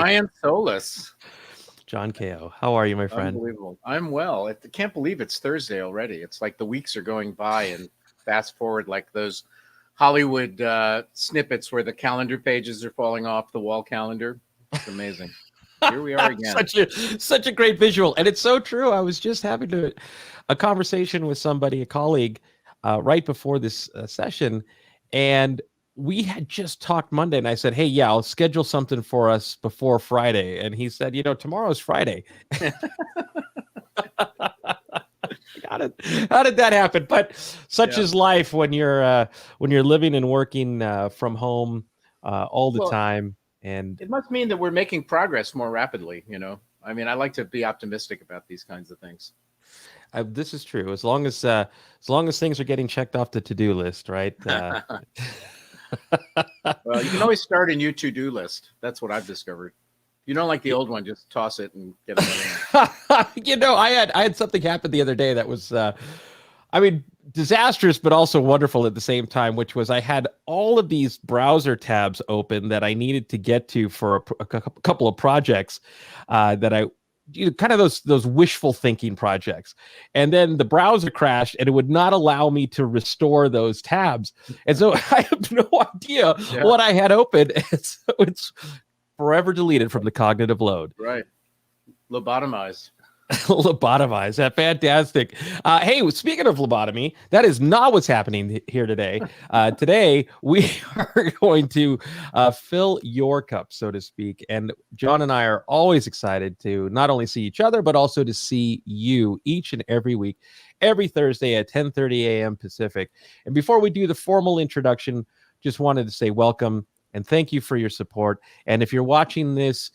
Brian Solis. John Ko. How are you, my friend? Unbelievable. I'm well. I can't believe it's Thursday already. It's like the weeks are going by and fast forward like those Hollywood snippets where the calendar pages are falling off the wall calendar. It's amazing. Here we are again. Such a great visual, and it's so true. I was just having a conversation with somebody, a colleague, right before this session, and we had just talked Monday, and I said, "Hey, yeah, I'll schedule something for us before Friday," and he said, "Tomorrow's Friday." How did that happen? But such is life when you're living and working from home all the time. And it must mean that we're making progress more rapidly. I mean, I like to be optimistic about these kinds of things. This is true. As long as things are getting checked off the to-do list, right? Well, you can always start a new to-do list. That's what I've discovered. You don't like the old one, just toss it and get another one. I had something happen the other day that was, disastrous, but also wonderful at the same time, which was I had all of these browser tabs open that I needed to get to for a couple of projects that I, kind of those wishful thinking projects. And then the browser crashed and it would not allow me to restore those tabs. And so I have no idea what I had open. And so it's forever deleted from the cognitive load. Right. Lobotomized. Lobotomized. Fantastic. Hey, speaking of lobotomy, that is not what's happening here today. Today, we are going to fill your cup, so to speak. And John and I are always excited to not only see each other, but also to see you each and every week, every Thursday at 10:30 a.m. Pacific. And before we do the formal introduction, just wanted to say welcome and thank you for your support. And if you're watching this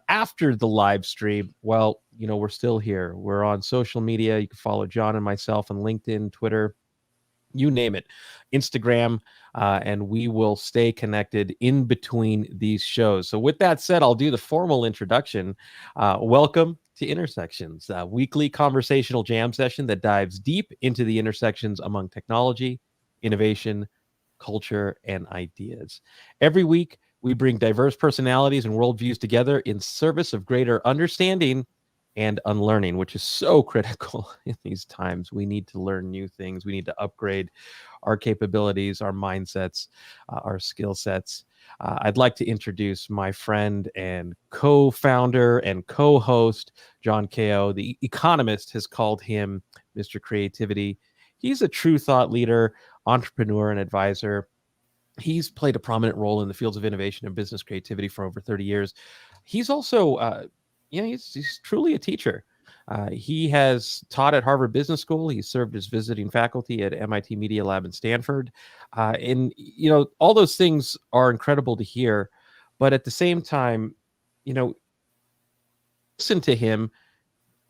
after the live stream, well, we're still here. We're on social media. You can follow John and myself on LinkedIn, Twitter, you name it, Instagram, and we will stay connected in between these shows. So with that said, I'll do the formal introduction. Welcome to Intersections, a weekly conversational jam session that dives deep into the intersections among technology, innovation, culture, and ideas. Every week, we bring diverse personalities and worldviews together in service of greater understanding and unlearning, which is so critical in these times. We need to learn new things. We need to upgrade our capabilities, our mindsets, our skill sets. I'd like to introduce my friend and co-founder and co-host, John Ko. The Economist has called him Mr. Creativity. He's a true thought leader, entrepreneur, and advisor. He's played a prominent role in the fields of innovation and business creativity for over 30 years. He's also, he's truly a teacher. He has taught at Harvard Business School. He served as visiting faculty at MIT Media Lab in Stanford. And all those things are incredible to hear. But at the same time, listen to him.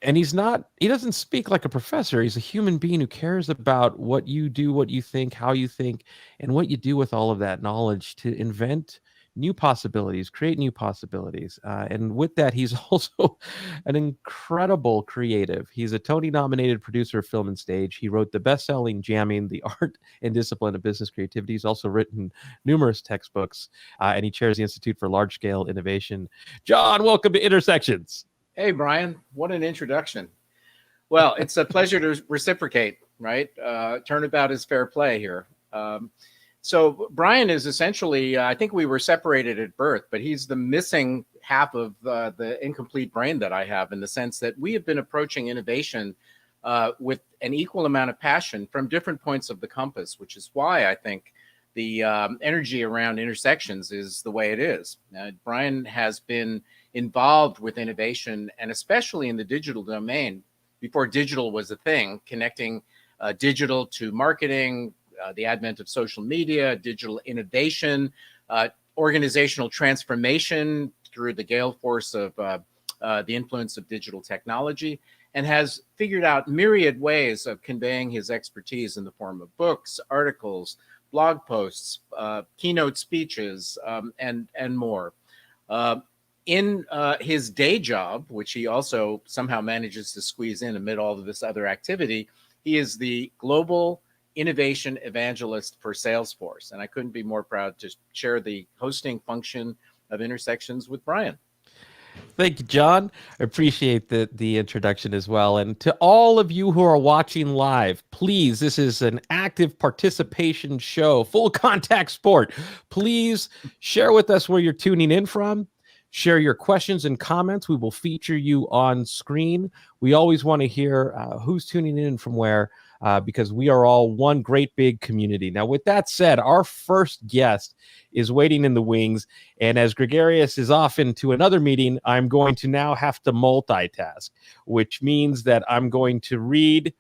And he doesn't speak like a professor. He's a human being who cares about what you do, what you think, how you think, and what you do with all of that knowledge to invent new possibilities, create new possibilities. And with that, he's also an incredible creative. He's a Tony-nominated producer of film and stage. He wrote the best-selling Jamming, The Art and Discipline of Business Creativity. He's also written numerous textbooks, and he chairs the Institute for Large-Scale Innovation. John, welcome to Intersections. Hey, Brian, what an introduction. Well, it's a pleasure to reciprocate, right? Turnabout is fair play here. So Brian is essentially, I think we were separated at birth, but he's the missing half of the incomplete brain that I have, in the sense that we have been approaching innovation with an equal amount of passion from different points of the compass, which is why I think the energy around Intersections is the way it is. Brian has been involved with innovation, and especially in the digital domain, before digital was a thing, connecting digital to marketing, the advent of social media, digital innovation, organizational transformation through the gale force of the influence of digital technology, and has figured out myriad ways of conveying his expertise in the form of books, articles, blog posts, keynote speeches, and more. In his day job, which he also somehow manages to squeeze in amid all of this other activity, he is the global innovation evangelist for Salesforce. And I couldn't be more proud to share the hosting function of Intersections with Brian. Thank you, John. I appreciate the introduction as well. And to all of you who are watching live, please, this is an active participation show, full contact sport. Please share with us where you're tuning in from. Share your questions and comments. We will feature you on screen. We always want to hear who's tuning in from where, because we are all one great big community. Now, with that said, our first guest is waiting in the wings. And as Gregarious is off into another meeting, I'm going to now have to multitask, which means that I'm going to read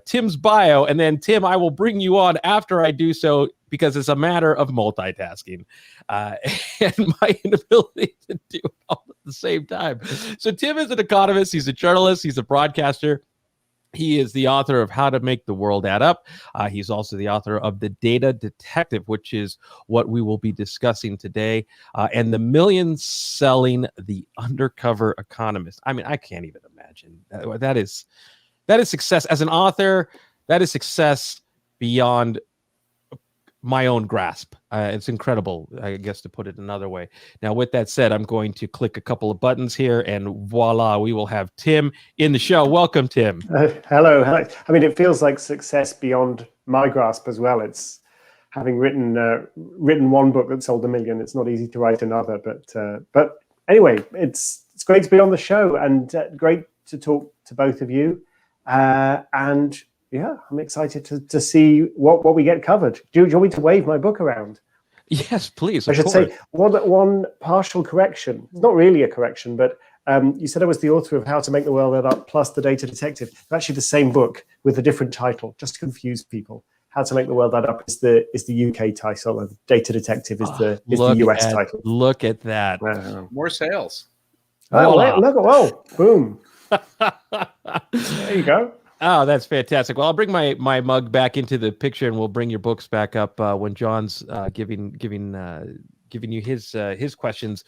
Tim's bio. And then, Tim, I will bring you on after I do so, because it's a matter of multitasking and my inability to do it all at the same time. So Tim is an economist. He's a journalist. He's a broadcaster. He is the author of How to Make the World Add Up. He's also the author of The Data Detective, which is what we will be discussing today, and The Million Selling the Undercover Economist. I mean, I can't even imagine. That is success. As an author, that is success beyond my own grasp. It's incredible, I guess, to put it another way. Now, with that said, I'm going to click a couple of buttons here, and voila, we will have Tim in the show. Welcome, Tim. Hello. I mean, it feels like success beyond my grasp as well. It's having written one book that sold 1 million. It's not easy to write another, but anyway, it's great to be on the show, and great to talk to both of you. And yeah, I'm excited to see what we get covered. Do you want me to wave my book around? Yes, please. I should say one partial correction. It's not really a correction, but you said I was the author of How to Make the World Add Up plus The Data Detective. It's actually the same book with a different title, just to confuse people. How to Make the World Add Up is the UK title, and Data Detective is the US title. Look at that. More sales. Whoa, boom. There you go. Oh, that's fantastic. Well, I'll bring my mug back into the picture, and we'll bring your books back up when John's giving you his questions.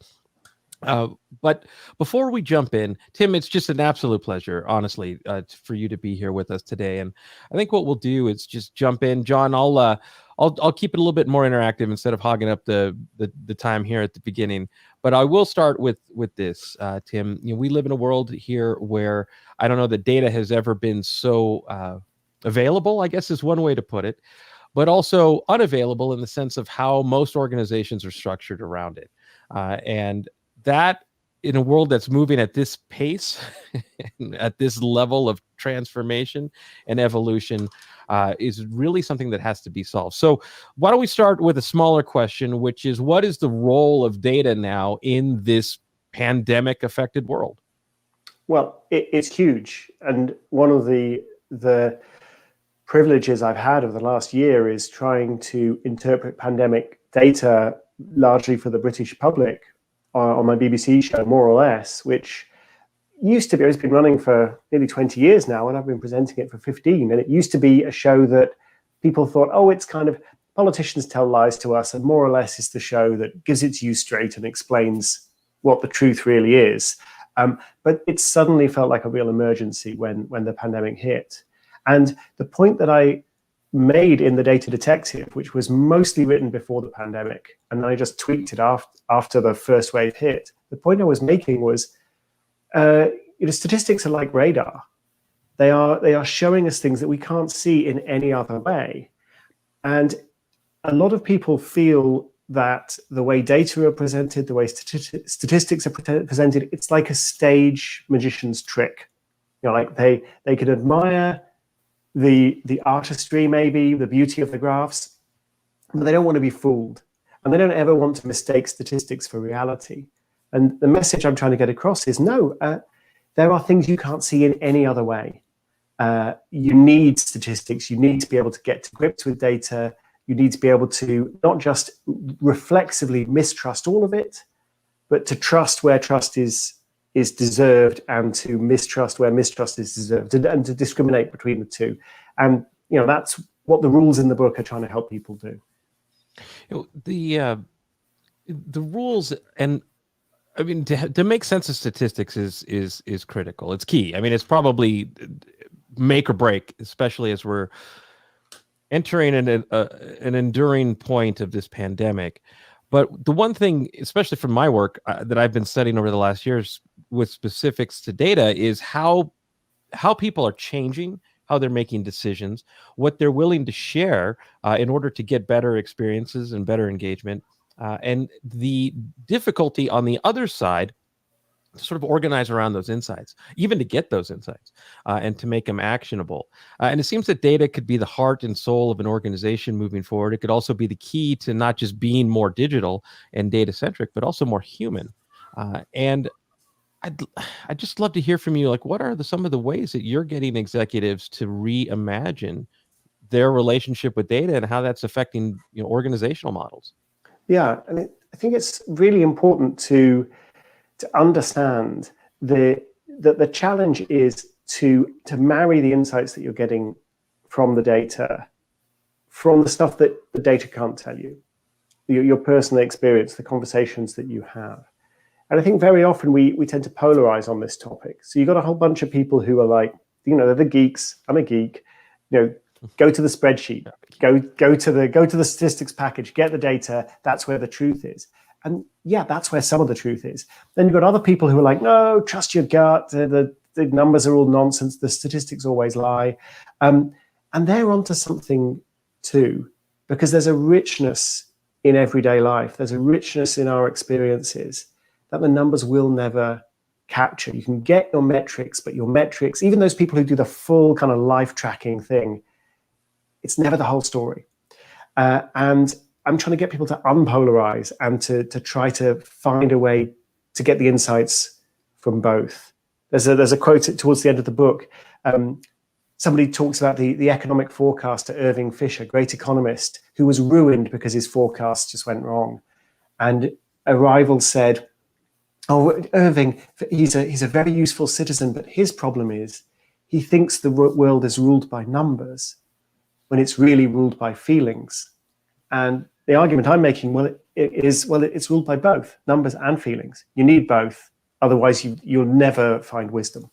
But before we jump in, Tim, it's just an absolute pleasure, honestly, for you to be here with us today. And I think what we'll do is just jump in. John, I'll keep it a little bit more interactive instead of hogging up the time here at the beginning. But I will start with this, Tim. You know, we live in a world here where I don't know that data has ever been so available, I guess is one way to put it, but also unavailable in the sense of how most organizations are structured around it. And that, in a world that's moving at this pace, at this level of transformation and evolution, is really something that has to be solved. So why don't we start with a smaller question, which is, what is the role of data now in this pandemic-affected world? Well, it's huge. And one of the privileges I've had over the last year is trying to interpret pandemic data largely for the British public on my BBC show, More or Less, which used to be, it's been running for nearly 20 years now, and I've been presenting it for 15. And it used to be a show that people thought, oh, it's kind of politicians tell lies to us, and More or Less is the show that gives it to you straight and explains what the truth really is. But it suddenly felt like a real emergency when the pandemic hit. And the point that I made in The Data Detective, which was mostly written before the pandemic, and then I just tweaked it after the first wave hit. The point I was making was, statistics are like radar. They are showing us things that we can't see in any other way. And a lot of people feel that the way data are presented, the way statistics are presented, it's like a stage magician's trick. You know, like they could admire the artistry, maybe the beauty of the graphs, but they don't want to be fooled, and they don't ever want to mistake statistics for reality. And the message I'm trying to get across is, no, there are things you can't see in any other way. You need statistics. You need to be able to get to grips with data. You need to be able to not just reflexively mistrust all of it, but to trust where trust is deserved, and to mistrust where mistrust is deserved, and to discriminate between the two. And that's what the rules in the book are trying to help people do. The rules, and I mean, to make sense of statistics is critical. It's key. I mean, it's probably make or break, especially as we're entering an enduring point of this pandemic. But the one thing, especially from my work that I've been studying over the last years, with specifics to data is how people are changing, how they're making decisions, what they're willing to share in order to get better experiences and better engagement, and the difficulty on the other side to sort of organize around those insights, even to get those insights and to make them actionable. And it seems that data could be the heart and soul of an organization moving forward. It could also be the key to not just being more digital and data centric, but also more human. And I'd just love to hear from you. Like, what are some of the ways that you're getting executives to reimagine their relationship with data and how that's affecting organizational models? Yeah, I mean, I think it's really important to understand that the challenge is to marry the insights that you're getting from the data, from the stuff that the data can't tell you, your personal experience, the conversations that you have. And I think very often we tend to polarize on this topic. So you've got a whole bunch of people who are like, they're the geeks. I'm a geek. Go to the spreadsheet, go to the statistics package, get the data. That's where the truth is. And yeah, that's where some of the truth is. Then you've got other people who are like, no, trust your gut. The numbers are all nonsense. The statistics always lie. And they're onto something too, because there's a richness in everyday life. There's a richness in our experiences that the numbers will never capture. You can get your metrics, but your metrics, even those people who do the full kind of life tracking thing, it's never the whole story. And I'm trying to get people to unpolarize and to try to find a way to get the insights from both. There's a quote towards the end of the book. Somebody talks about the economic forecaster, Irving Fisher, great economist, who was ruined because his forecasts just went wrong. And a rival said, oh, Irving, he's a very useful citizen, but his problem is he thinks the world is ruled by numbers when it's really ruled by feelings. And the argument I'm making, it's ruled by both numbers and feelings. You need both. Otherwise, you'll never find wisdom.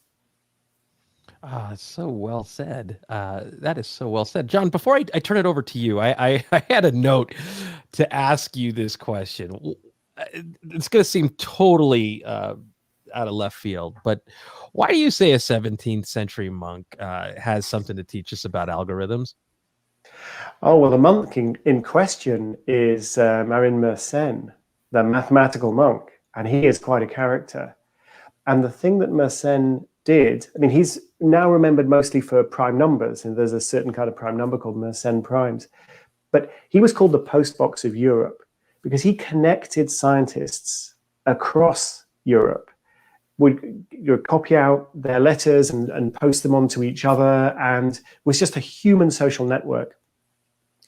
So well said. That is so well said. John, before I turn it over to you, I had a note to ask you this question. It's going to seem totally out of left field, but why do you say a 17th century monk has something to teach us about algorithms? Oh, well, the monk in question is Marin Mersenne, the mathematical monk, and he is quite a character. And the thing that Mersenne did, I mean, he's now remembered mostly for prime numbers, and there's a certain kind of prime number called Mersenne primes. But he was called the postbox of Europe because he connected scientists across Europe, would copy out their letters and post them onto each other, and was just a human social network.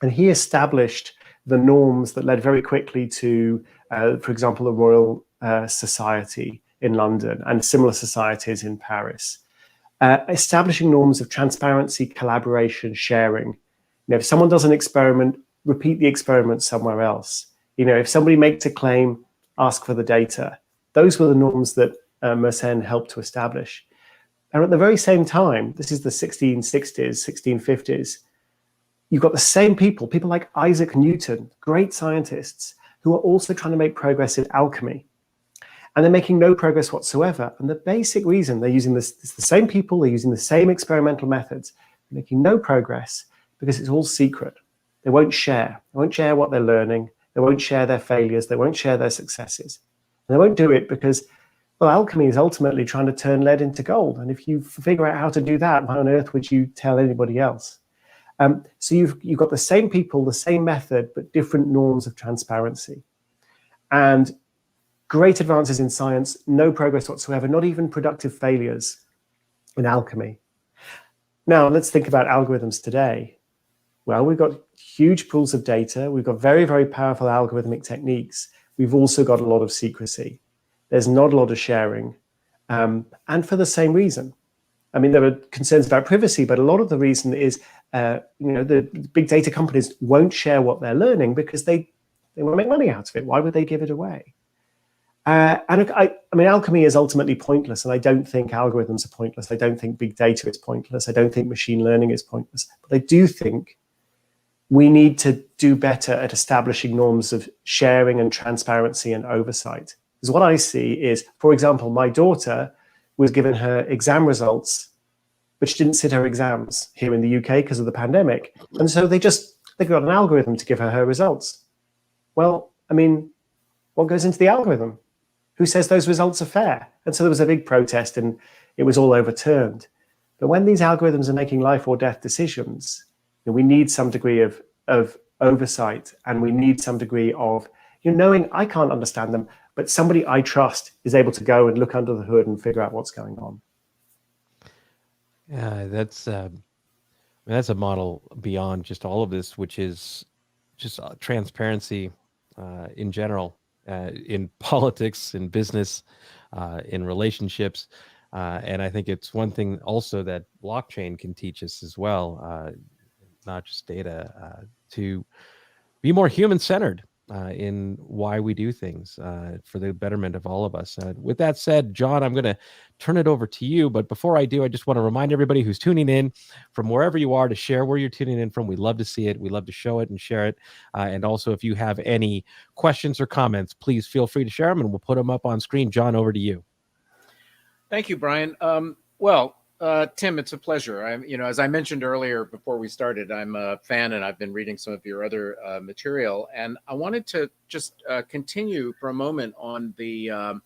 And he established the norms that led very quickly to, for example, the Royal Society in London and similar societies in Paris, establishing norms of transparency, collaboration, sharing. If someone does an experiment, repeat the experiment somewhere else. If somebody makes a claim, ask for the data. Those were the norms that Mersenne helped to establish. And at the very same time, this is the 1660s, 1650s, you've got the same people like Isaac Newton, great scientists, who are also trying to make progress in alchemy. And they're making no progress whatsoever. And the basic reason they're using this, it's the same people, they're using the same experimental methods, they're making no progress because it's all secret. They won't share. They won't share what they're learning. They won't share their failures. They won't share their successes. And they won't do it because, well, alchemy is ultimately trying to turn lead into gold. And if you figure out how to do that, why on earth would you tell anybody else? So you've got the same people, the same method, but different norms of transparency. And great advances in science, no progress whatsoever, not even productive failures in alchemy. Now, let's think about algorithms today. Well, we've got huge pools of data. We've got very, very powerful algorithmic techniques. We've also got a lot of secrecy. There's not a lot of sharing, and for the same reason. I mean, there are concerns about privacy, but a lot of the reason is, the big data companies won't share what they're learning because they want to make money out of it. Why would they give it away? And I mean, alchemy is ultimately pointless, and I don't think algorithms are pointless. I don't think big data is pointless. I don't think machine learning is pointless. But I do think we need to do better at establishing norms of sharing and transparency and oversight. Because what I see is, for example, my daughter was given her exam results, but she didn't sit her exams here in the UK because of the pandemic. And so they got an algorithm to give her results. Well, I mean, what goes into the algorithm? Who says those results are fair? And so there was a big protest and it was all overturned. But when these algorithms are making life or death decisions, we need some degree of oversight, and we need some degree of knowing I can't understand them, but somebody I trust is able to go and look under the hood and figure out what's going on. Yeah, that's a model beyond just all of this, which is just transparency in general, in politics, in business, in relationships. And I think it's one thing also that blockchain can teach us as well, not just data, to be more human-centered in why we do things for the betterment of all of us. With that said, John, I'm going to turn it over to you. But before I do, I just want to remind everybody who's tuning in from wherever you are to share where you're tuning in from. We love to see it. We love to show it and share it. And also, if you have any questions or comments, please feel free to share them and we'll put them up on screen. John, over to you. Thank you, Brian. Tim, it's a pleasure. As I mentioned earlier before we started, I'm a fan and I've been reading some of your other material. And I wanted to just continue for a moment on the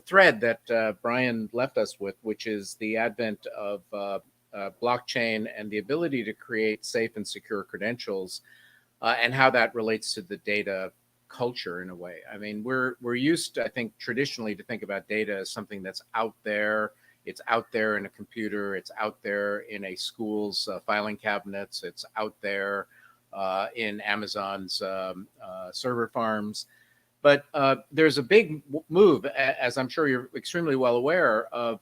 thread that Brian left us with, which is the advent of blockchain and the ability to create safe and secure credentials and how that relates to the data culture in a way. I mean, we're used, I think, traditionally to think about data as something that's out there. It's out there in a computer. It's out there in a school's filing cabinets. It's out there in Amazon's server farms. But there's a big move, as I'm sure you're extremely well aware, of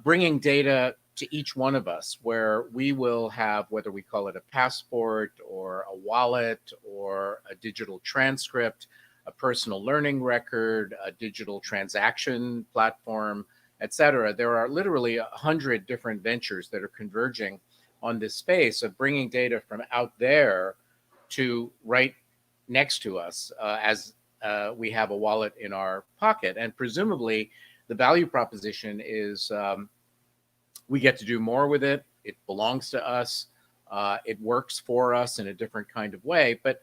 bringing data to each one of us, where we will have, whether we call it a passport or a wallet or a digital transcript, a personal learning record, a digital transaction platform, etc. There are literally 100 different ventures that are converging on this space of bringing data from out there to right next to us as we have a wallet in our pocket. And presumably the value proposition is we get to do more with it. It belongs to us. It works for us in a different kind of way. But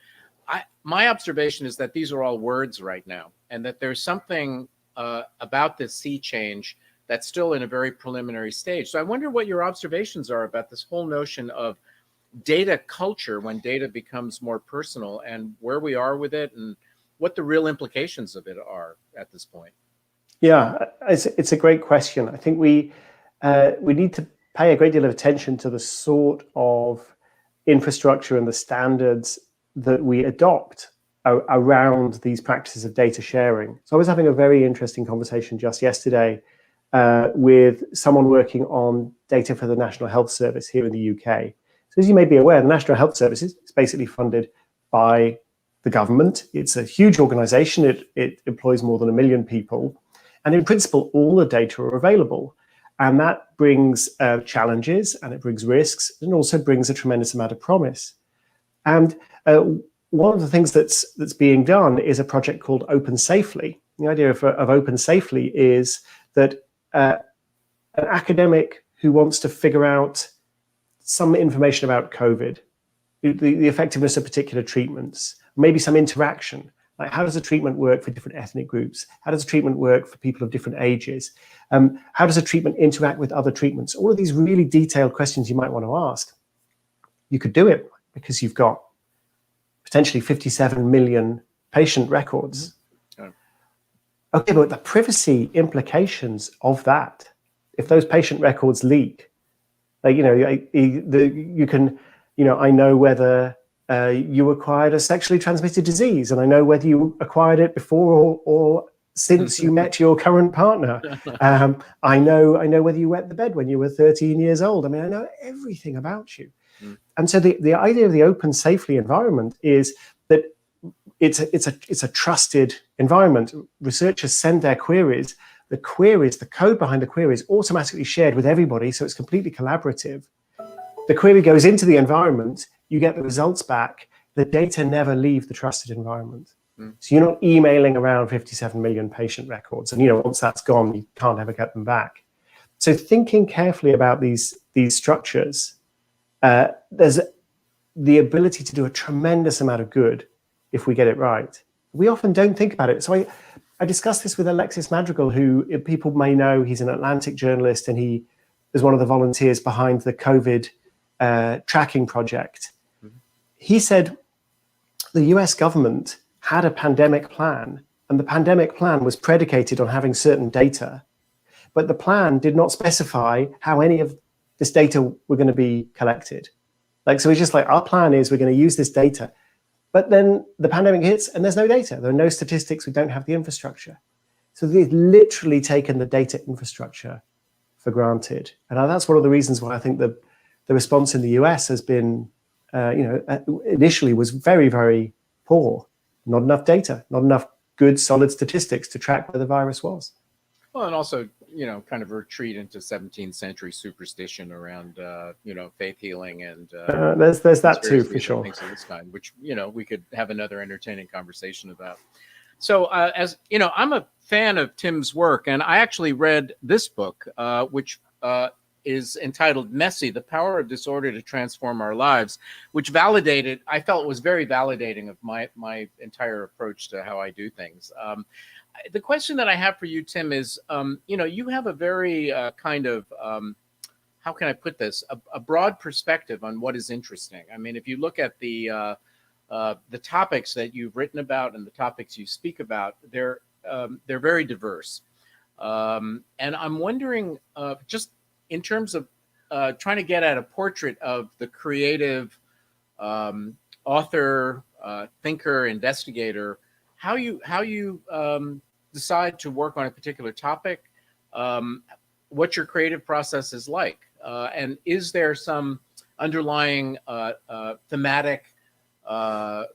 my observation is that these are all words right now, and that there's something about this sea change that's still in a very preliminary stage. So I wonder what your observations are about this whole notion of data culture when data becomes more personal, and where we are with it and what the real implications of it are at this point. Yeah, it's a great question. I think we need to pay a great deal of attention to the sort of infrastructure and the standards that we adopt around these practices of data sharing. So I was having a very interesting conversation just yesterday with someone working on data for the National Health Service here in the UK. So as you may be aware, the National Health Service is basically funded by the government. It's a huge organization. It employs more than 1 million people. And in principle, all the data are available. And that brings challenges, and it brings risks, and also brings a tremendous amount of promise. And one of the things that's being done is a project called Open Safely. The idea of Open Safely is that an academic who wants to figure out some information about COVID, the effectiveness of particular treatments, maybe some interaction, like how does a treatment work for different ethnic groups? How does a treatment work for people of different ages? How does a treatment interact with other treatments? All of these really detailed questions you might want to ask. You could do it because you've got potentially 57 million patient records. Okay, but the privacy implications of that, if those patient records leak, like, you can, I know whether you acquired a sexually transmitted disease, and I know whether you acquired it before or since you met your current partner. I know whether you wet the bed when you were 13 years old. I mean, I know everything about you. And so the idea of the Open Safely environment is that it's a trusted environment. Researchers send their queries. The code behind the query is automatically shared with everybody, so it's completely collaborative. The query goes into the environment, you get the results back. The data never leave the trusted environment. So you're not emailing around 57 million patient records. And, once that's gone, you can't ever get them back. So thinking carefully about these structures, there's the ability to do a tremendous amount of good if we get it right. We often don't think about it. So I discussed this with Alexis Madrigal, who people may know. He's an Atlantic journalist, and he is one of the volunteers behind the COVID tracking project. He said the US government had a pandemic plan, and the pandemic plan was predicated on having certain data, but the plan did not specify how any of this data were going to be collected. So it's just like, our plan is we're going to use this data, but then the pandemic hits and there's no data. There are no statistics. We don't have the infrastructure. So they've literally taken the data infrastructure for granted. And that's one of the reasons why I think the response in the US has been, initially was very, very poor. Not enough data, not enough good, solid statistics to track where the virus was. Well, and also, kind of retreat into 17th century superstition around, faith healing and there's that too, for sure. Things of this kind, which, we could have another entertaining conversation about. So, as you know, I'm a fan of Tim's work, and I actually read this book, which is entitled "Messy: The Power of Disorder to Transform Our Lives," which I felt was very validating of my entire approach to how I do things. The question that I have for you, Tim, is, you have a very kind of, how can I put this, a broad perspective on what is interesting. I mean, if you look at the topics that you've written about and the topics you speak about, they're very diverse. And I'm wondering, just in terms of trying to get at a portrait of the creative author, thinker, investigator, how you decide to work on a particular topic, what your creative process is like, and is there some underlying thematic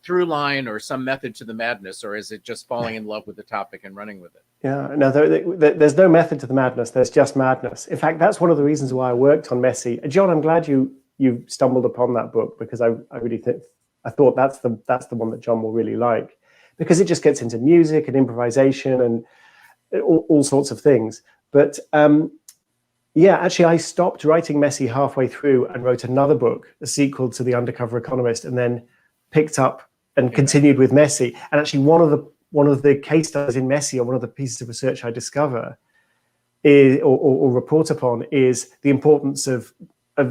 through line or some method to the madness, or is it just falling in love with the topic and running with it? Yeah, no, there's no method to the madness. There's just madness. In fact, that's one of the reasons why I worked on Messy. John, I'm glad you stumbled upon that book, because I really thought that's the one that John will really like, because it just gets into music and improvisation and all sorts of things. But actually, I stopped writing Messy halfway through and wrote another book, a sequel to The Undercover Economist, and then picked up and continued with Messy. And actually, one of the case studies in Messy, or one of the pieces of research I discover is, or report upon, is the importance of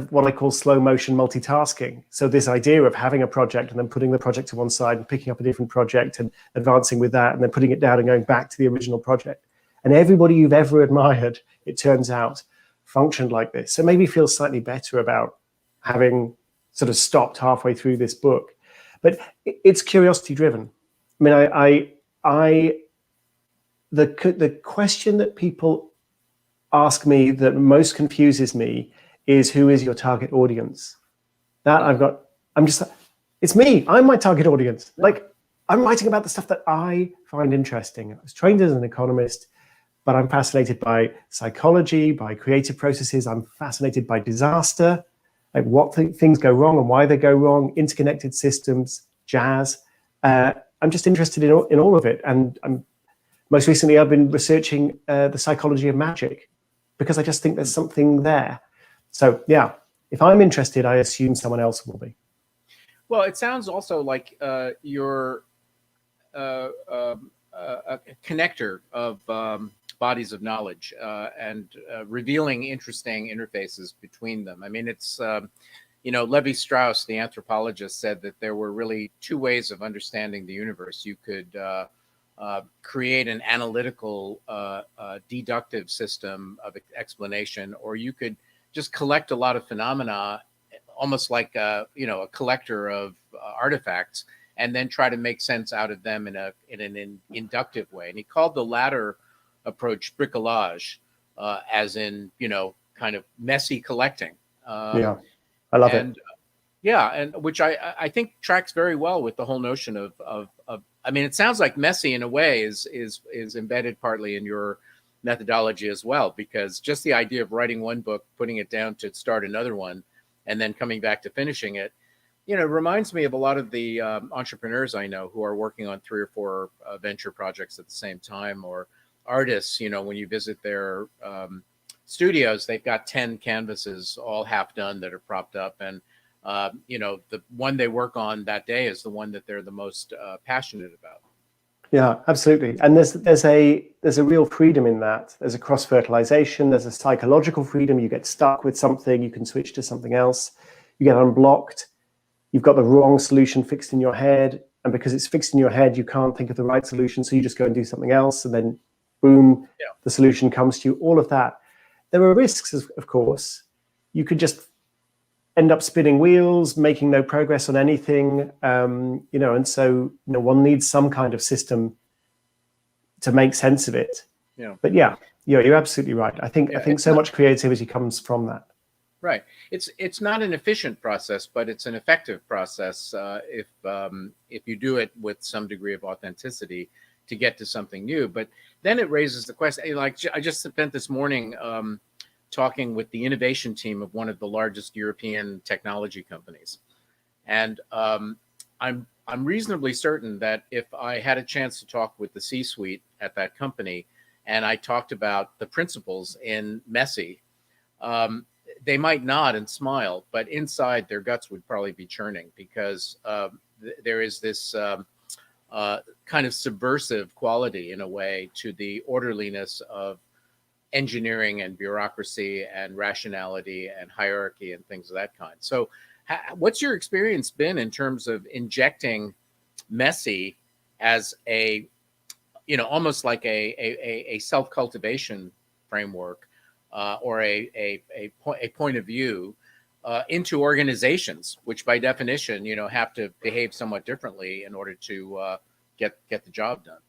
what I call slow motion multitasking. So this idea of having a project and then putting the project to one side and picking up a different project and advancing with that, and then putting it down and going back to the original project. And everybody you've ever admired, it turns out, functioned like this. So maybe feel slightly better about having sort of stopped halfway through this book. But it's curiosity driven. I mean, the question that people ask me that most confuses me is, who is your target audience? It's me. I'm my target audience. Like, I'm writing about the stuff that I find interesting. I was trained as an economist, but I'm fascinated by psychology, by creative processes. I'm fascinated by disaster, like what things go wrong and why they go wrong, interconnected systems, jazz. I'm just interested in all of it. And most recently, I've been researching the psychology of magic, because I just think there's something there. So, yeah, if I'm interested, I assume someone else will be. Well, it sounds also like you're a connector of bodies of knowledge and revealing interesting interfaces between them. I mean, it's, Levi Strauss, the anthropologist, said that there were really two ways of understanding the universe. You could create an analytical, deductive system of explanation, or you could just collect a lot of phenomena, almost like a collector of artifacts, and then try to make sense out of them in an inductive way. And he called the latter approach bricolage, as in kind of messy collecting. Yeah, I love it. Yeah, and which I think tracks very well with the whole notion of I mean, it sounds like Messy in a way is embedded partly in your methodology as well, because just the idea of writing one book, putting it down to start another one, and then coming back to finishing it, You know, it reminds me of a lot of the entrepreneurs I know who are working on 3 or 4 venture projects at the same time, or artists. You know, when you visit their studios, they've got 10 canvases all half done that are propped up, and you know, the one they work on that day is the one that they're the most passionate about. Yeah, absolutely. And there's a real freedom in that. There's a cross-fertilization, there's a psychological freedom. You get stuck with something, you can switch to something else. You get unblocked. You've got the wrong solution fixed in your head. And because it's fixed in your head, you can't think of the right solution. So you just go and do something else. And then boom, Yeah. the solution comes to you, all of that. There are risks, of course. You could just end up spinning wheels, making no progress on anything, you know, and so, you know, one needs some kind of system to make sense of it. Yeah. But yeah, you're absolutely right. I think so much creativity comes from that. Right. It's not an efficient process, but it's an effective process if you do it with some degree of authenticity to get to something new. But then it raises the question. Like, I just spent this morning talking with the innovation team of one of the largest European technology companies, and I'm reasonably certain that if I had a chance to talk with the C-suite at that company, and I talked about the principles in Messy, they might nod and smile, but inside their guts would probably be churning, because there is this kind of subversive quality, in a way, to the orderliness of engineering and bureaucracy and rationality and hierarchy and things of that kind. So what's your experience been in terms of injecting Messy as a, you know, almost like a self-cultivation framework, or a point of view into organizations, which by definition, you know, have to behave somewhat differently in order to get the job done?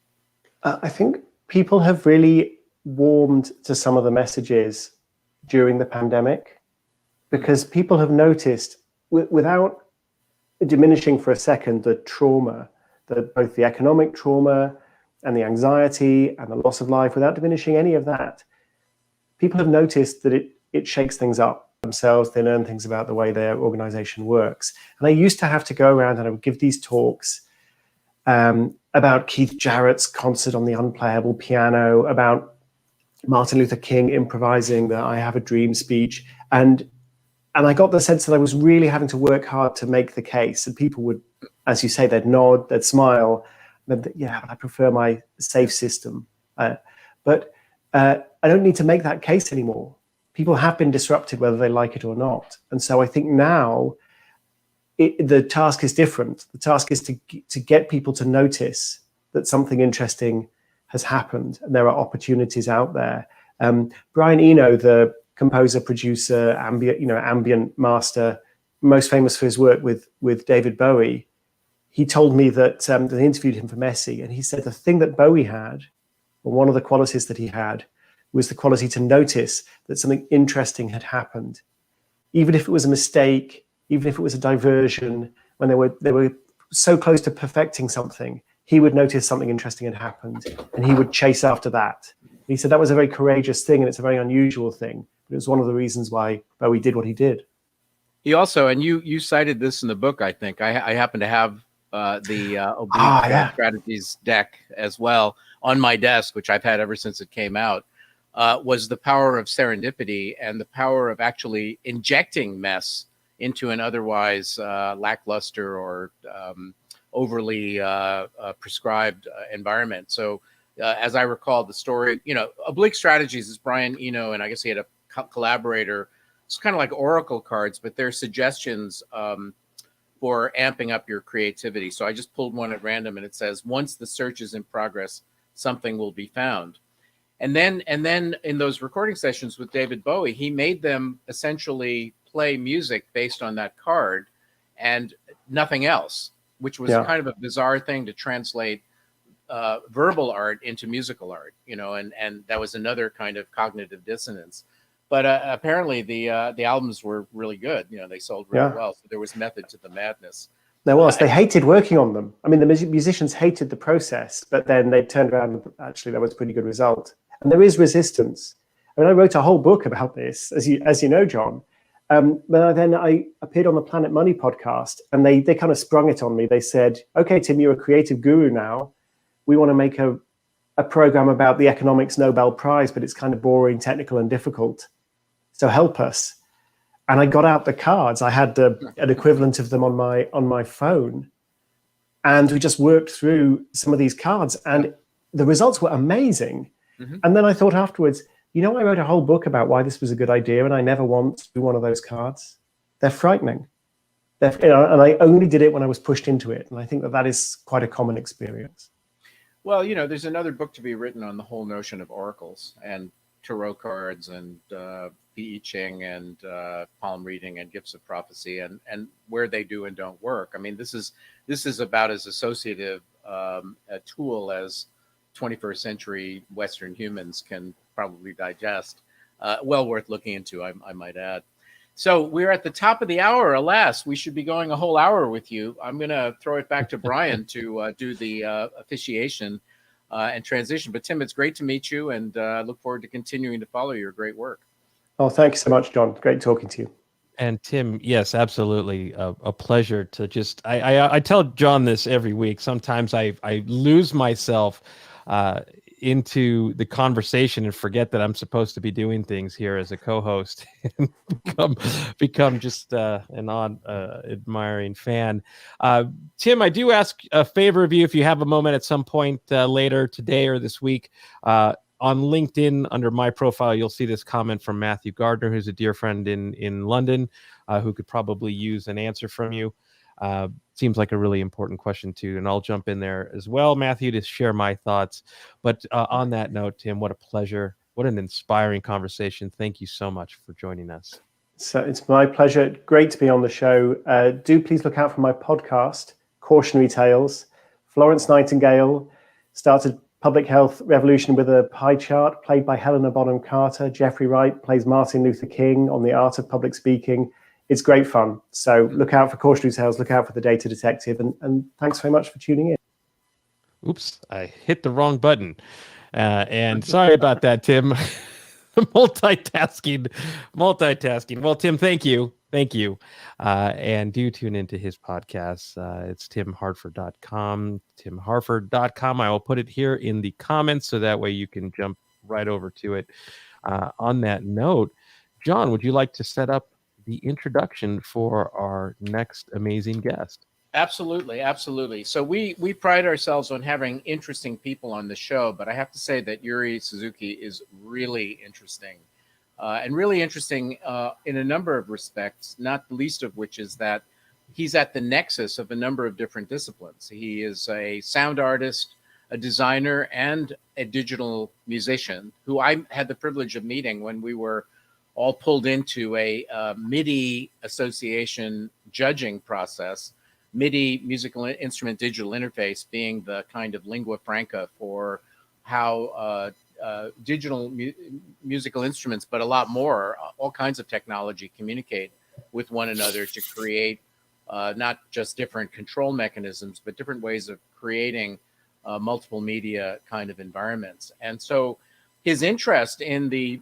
I think people have really warmed to some of the messages during the pandemic, because people have noticed, without diminishing for a second the trauma, both the economic trauma and the anxiety and the loss of life, without diminishing any of that, people have noticed that it shakes things up themselves. They learn things about the way their organization works. And I used to have to go around and I would give these talks about Keith Jarrett's concert on the unplayable piano, about Martin Luther King improvising the "I Have a Dream" speech, and I got the sense that I was really having to work hard to make the case. And people would, as you say, they'd nod, they'd smile, yeah, but I prefer my safe system. But I don't need to make that case anymore. People have been disrupted, whether they like it or not. And so I think now the task is different. The task is to get people to notice that something interesting has happened and there are opportunities out there. Brian Eno, the composer, producer, ambient master, most famous for his work with David Bowie, he told me that they interviewed him for Messy, and he said the thing that Bowie had, or one of the qualities that he had, was the quality to notice that something interesting had happened, even if it was a mistake, even if it was a diversion. When they were so close to perfecting something, he would notice something interesting had happened, and he would chase after that. And he said that was a very courageous thing, and it's a very unusual thing. But it was one of the reasons why Bowie did what he did. He also, and you cited this in the book, I think. I happen to have the Oblique Strategies deck as well on my desk, which I've had ever since it came out, was the power of serendipity and the power of actually injecting mess into an otherwise lackluster or overly prescribed environment. So as I recall the story, Oblique Strategies is Brian Eno, and I guess he had a collaborator. It's kind of like oracle cards, but they're suggestions for amping up your creativity. So I just pulled one at random, and it says, once the search is in progress, something will be found. And then in those recording sessions with David Bowie, he made them essentially play music based on that card and nothing else, which was kind of a bizarre thing to translate verbal art into musical art, and that was another kind of cognitive dissonance. But apparently the albums were really good. They sold really well. So there was method to the madness. There was. They hated working on them. I mean, the musicians hated the process, but then they turned around and actually that was a pretty good result. And there is resistance. I mean, I wrote a whole book about this, as you know, John. But then I appeared on the Planet Money podcast, and they kind of sprung it on me. They said, "Okay, Tim, you're a creative guru now. We want to make a program about the economics Nobel Prize, but it's kind of boring, technical, and difficult. So help us." And I got out the cards. I had an equivalent of them on my phone, and we just worked through some of these cards, and the results were amazing. Mm-hmm. And then I thought afterwards, I wrote a whole book about why this was a good idea, and I never want to do one of those cards. They're frightening. And I only did it when I was pushed into it, and I think that is quite a common experience. Well, there's another book to be written on the whole notion of oracles and tarot cards and I Ching and palm reading and gifts of prophecy and where they do and don't work. I mean, this is about as associative a tool as 21st century Western humans can probably digest. Well worth looking into, I might add. So we're at the top of the hour. Alas, we should be going a whole hour with you. I'm going to throw it back to Brian to do the officiation and transition. But Tim, it's great to meet you, and look forward to continuing to follow your great work. Oh, thank you so much, John. Great talking to you. And Tim, yes, absolutely, a pleasure to just. I tell John this every week. Sometimes I lose myself into the conversation and forget that I'm supposed to be doing things here as a co-host and become just an odd admiring fan. Tim, I do ask a favor of you, if you have a moment at some point later today or this week, on LinkedIn, under my profile, you'll see this comment from Matthew Gardner, who's a dear friend in London, who could probably use an answer from you. Seems like a really important question too, and I'll jump in there as well, Matthew, to share my thoughts. But on that note, Tim, what a pleasure. What an inspiring conversation. Thank you so much for joining us. So it's my pleasure. Great to be on the show. Do please look out for my podcast, Cautionary Tales. Florence Nightingale started public health revolution with a pie chart, played by Helena Bonham Carter. Jeffrey Wright plays Martin Luther King on the art of public speaking. It's great fun. So look out for Cautionary Tales, look out for The Data Detective, and thanks very much for tuning in. Oops, I hit the wrong button. And sorry about that, Tim. Multitasking. Well, Tim, thank you. And do tune into his podcast. It's timharford.com, timharford.com. I will put it here in the comments so that way you can jump right over to it. On that note, John, would you like to set up the introduction for our next amazing guest? Absolutely. So we pride ourselves on having interesting people on the show, but I have to say that Yuri Suzuki is really interesting. And really interesting in a number of respects, not the least of which is that he's at the nexus of a number of different disciplines. He is a sound artist, a designer, and a digital musician who I had the privilege of meeting when we were all pulled into a MIDI association judging process, MIDI, musical instrument digital interface, being the kind of lingua franca for how digital musical instruments, but a lot more, all kinds of technology communicate with one another to create not just different control mechanisms, but different ways of creating multiple media kind of environments. And so his interest in the,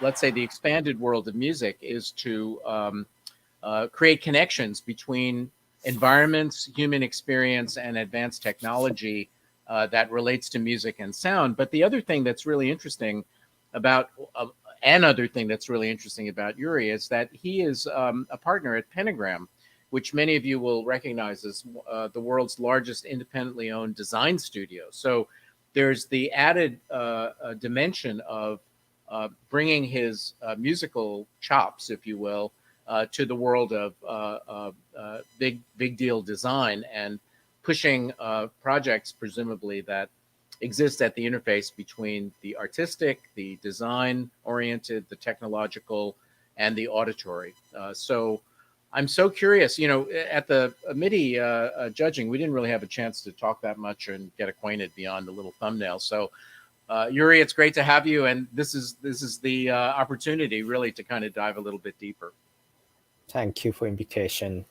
let's say, the expanded world of music is to create connections between environments, human experience, and advanced technology that relates to music and sound. But the other thing that's really interesting about Yuri is that he is a partner at Pentagram, which many of you will recognize as the world's largest independently owned design studio. So there's the added dimension of bringing his musical chops, if you will, to the world of big deal design and pushing projects, presumably, that exist at the interface between the artistic, the design-oriented, the technological, and the auditory. So I'm so curious, at the MIDI judging, we didn't really have a chance to talk that much and get acquainted beyond the little thumbnail. So Yuri, it's great to have you. And this is the opportunity really to kind of dive a little bit deeper. Thank you for invitation.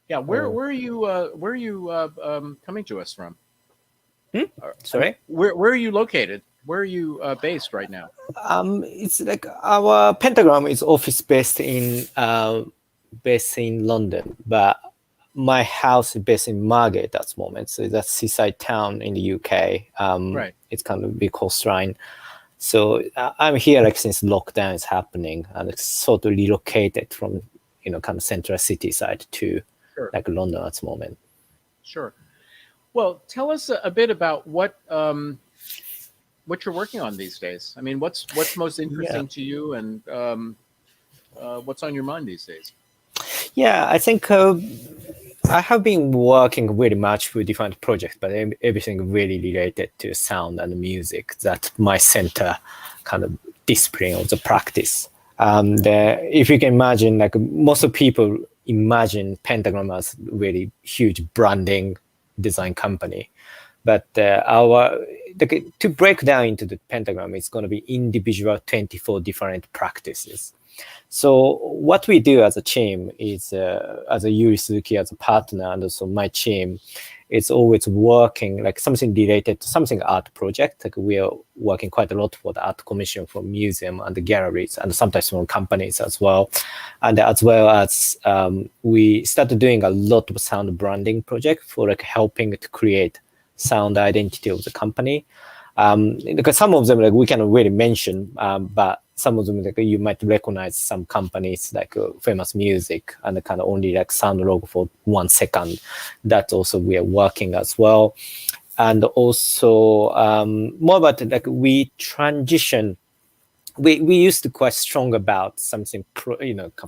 Yeah, where are you coming to us from? Sorry, where are you located? Where are you based right now? It's like our Pentagram is office based in London, but my house is based in Margate at the moment. So that's seaside town in the UK. Right. It's kind of a big coastline. So I'm here like since lockdown is happening, and it's sort of relocated from kind of central city side to Sure. like London at the moment. Sure. Well, tell us a bit about what you're working on these days. I mean, what's most interesting to you, and what's on your mind these days? Yeah, I think I have been working very much with different projects, but everything really related to sound and music. That's my center kind of discipline of the practice. If you can imagine, like most of people imagine Pentagram as really huge branding design company. But to break down into the Pentagram, it's going to be individual 24 different practices. So what we do as a team is, as a Yuri Suzuki as a partner, and also my team, it's always working like something related to something art project. Like we are working quite a lot for the art commission from museum and the galleries, and sometimes from companies as well. And as well as we started doing a lot of sound branding project for like helping to create sound identity of the company. Because some of them like we cannot really mention, but some of them like you might recognize some companies like famous music and the kind of only like sound logo for 1 second. That also we are working as well. And also more about like we transition. We used to quite strong about something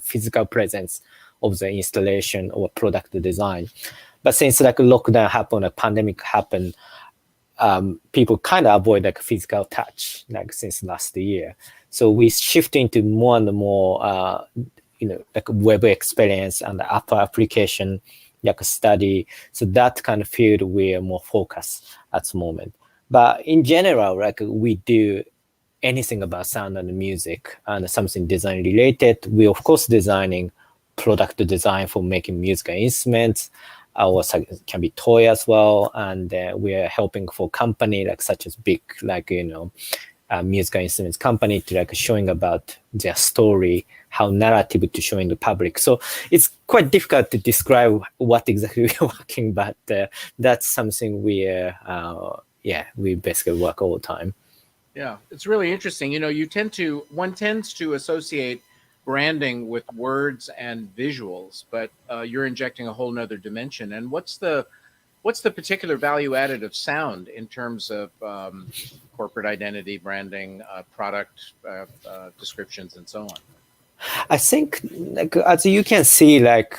physical presence of the installation or product design, but since like lockdown happened, a pandemic happened, people kind of avoid like physical touch like since last year. So we shift into more and more like web experience and app application like study. So that kind of field we are more focused at the moment. But in general, like we do anything about sound and music and something design related. We of course designing product design for making musical instruments. Also can be toy as well, and we are helping for company like such as big like musical instruments company to like showing about their story, how narrative to showing the public. So it's quite difficult to describe what exactly we're working, but that's something we basically work all the time. Yeah, it's really interesting. One tends to associate branding with words and visuals, but you're injecting a whole nother dimension. And what's the particular value added of sound in terms of corporate identity, branding, product descriptions, and so on? I think, like, as you can see, like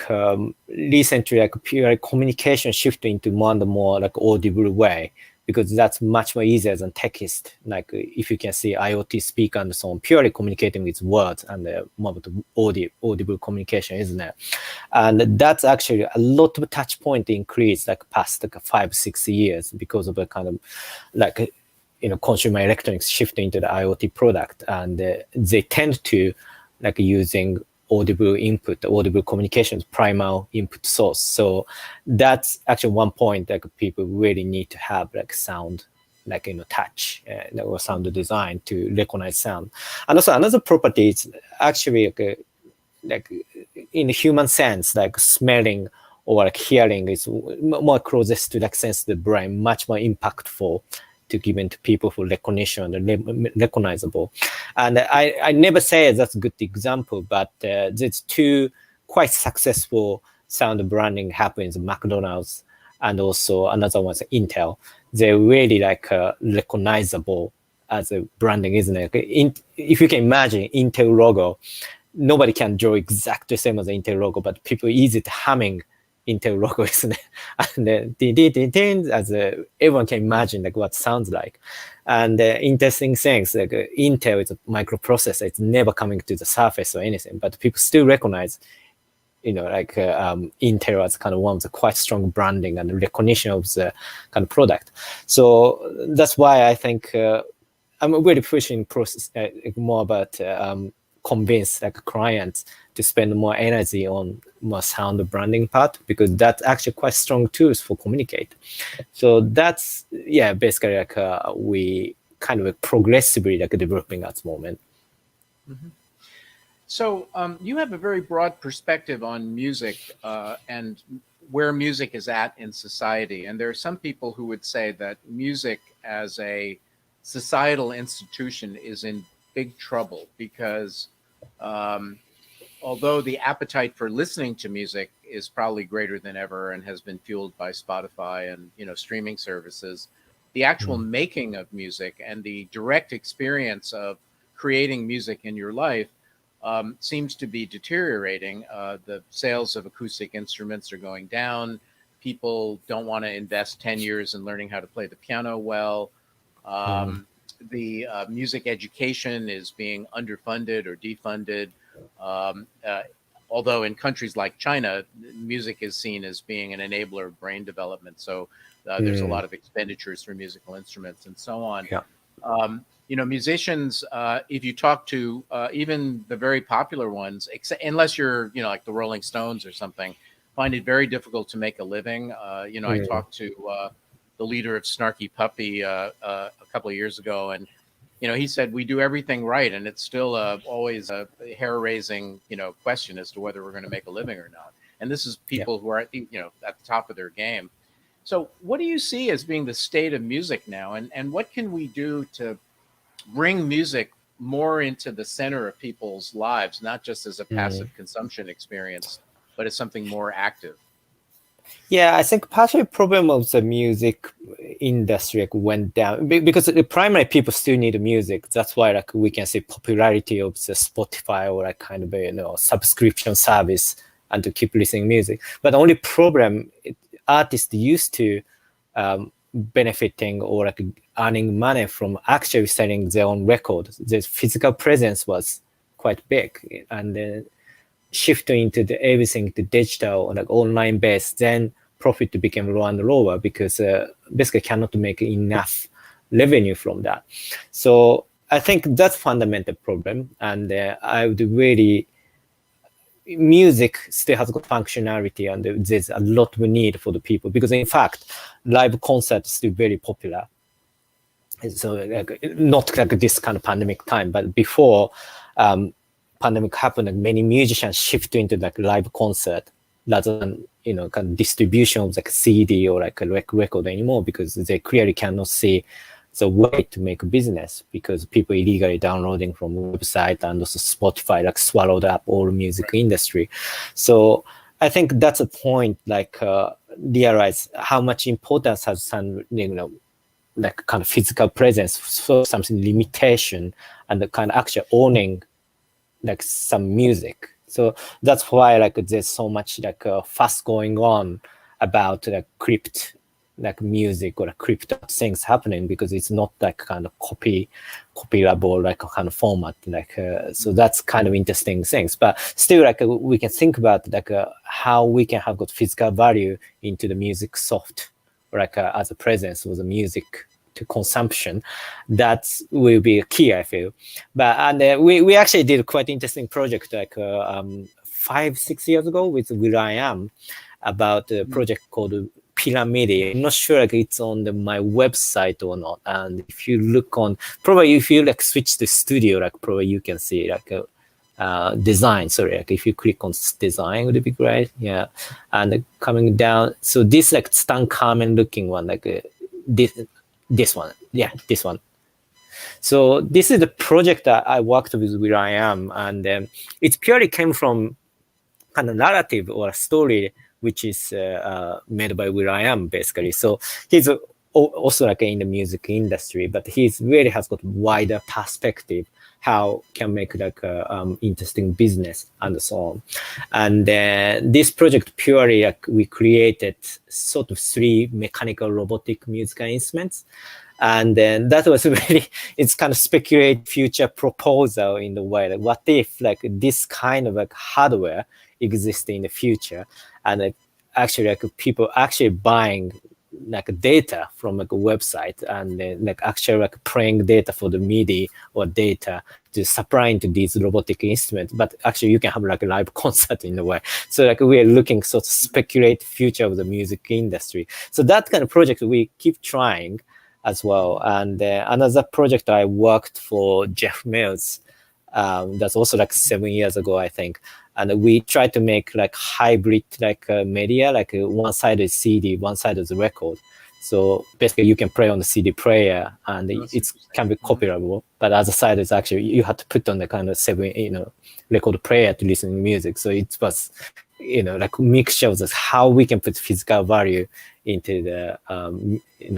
recently, like pure communication shifting to more and more like audible way, because that's much more easier than text. Like if you can see IoT speaker and so on, purely communicating with words and more of the audible communication, isn't it? And that's actually a lot of touch point increase like past like 5-6 years because of a kind of like consumer electronics shifting to the IoT product, and they tend to like using audible input, audible communications, primal input source. So that's actually one point that people really need to have like sound, like touch or sound design to recognize sound. And also another property is actually like in the human sense, like smelling or like hearing is more closest to like sense of the brain, much more impactful to given to people for recognition and recognizable. And I never say that's a good example, but there's two quite successful sound branding happens, McDonald's and also another one's Intel. They're really like recognizable as a branding, isn't it? If you can imagine Intel logo, nobody can draw exactly the same as the Intel logo, but people easy to humming Intel logo, isn't it? And then as everyone can imagine like what it sounds like. And interesting things like Intel is a microprocessor; it's never coming to the surface or anything, but people still recognize, Intel as kind of one of the quite strong branding and recognition of the kind of product. So that's why I think I'm really pushing process more about convince like clients to spend more energy on more sound branding part, because that's actually quite strong tools for communicate. So that's basically like we kind of progressively like developing at the moment. Mm-hmm. So you have a very broad perspective on music and where music is at in society. And there are some people who would say that music as a societal institution is in big trouble because although the appetite for listening to music is probably greater than ever and has been fueled by Spotify and streaming services, the actual making of music and the direct experience of creating music in your life seems to be deteriorating. The sales of acoustic instruments are going down. People don't want to invest 10 years in learning how to play the piano well. The music education is being underfunded or defunded. Although in countries like China, music is seen as being an enabler of brain development. So there's a lot of expenditures for musical instruments and so on. Yeah. Musicians, if you talk to even the very popular ones, unless you're, like the Rolling Stones or something, find it very difficult to make a living. I talked to the leader of Snarky Puppy a couple of years ago, and he said we do everything right, and it's still always a hair-raising question as to whether we're going to make a living or not. And this is people who are at the top of their game. So what do you see as being the state of music now, and what can we do to bring music more into the center of people's lives, not just as a passive consumption experience, but as something more active? Yeah, I think partially problem of the music industry went down because the primary people still need music. That's why we can see popularity of the Spotify or kind of subscription service and to keep listening music. But the only problem artists used to benefiting or earning money from actually selling their own record. The physical presence was quite big, and then shifting into everything to digital or online based, then profit became lower and lower because basically cannot make enough revenue from that. So I think that's fundamental problem, and I would really music still has got functionality, and there's a lot we need for the people because in fact live concerts is still very popular. So not like this kind of pandemic time, but before pandemic happened, many musicians shift into live concert rather than kind of distribution of CD or a record anymore because they clearly cannot see the way to make a business because people illegally downloading from website and also Spotify swallowed up all music industry. So I think that's a point realize how much importance has some kind of physical presence, so something limitation and the kind of actually owning some music. So that's why there's so much fuss going on about crypt music or crypto things happening because it's not kind of copyrable kind of format so that's kind of interesting things, but still we can think about how we can have got physical value into the music soft as a presence of the music to consumption. That will be a key, I feel. But and we actually did a quite interesting project 5-6 years ago with will.i.am about a project called Pyramid. I'm not sure it's on my website or not. And if you look on, probably if you switch the studio, probably you can see design. Sorry, if you click on design, would it be great? Yeah, and coming down. So this Tutankhamen looking one, this one. Yeah, this one. So this is the project that I worked with will.i.am, and it purely came from kind of narrative or a story which is made by will.i.am basically. So he's also in the music industry, but he's really has got wider perspective how can make interesting business and so on. And this project purely we created sort of 3 mechanical robotic musical instruments. And then that was really, it's kind of speculate future proposal in the way what if this kind of hardware exists in the future, and actually people actually buying data from a website and actually playing data for the MIDI or data to supply into these robotic instruments, but actually you can have a live concert in a way. So we are looking sort of speculate future of the music industry. So that kind of project we keep trying, as well. And another project I worked for Jeff Mills, that's also like 7 years ago, I think. And we tried to make like hybrid like media, like one side is CD, one side is record. So basically you can play on the CD player and it can be copyrable, but the other side is actually you have to put on the kind of record player to listen to music. So it was, like mixture of how we can put physical value into the,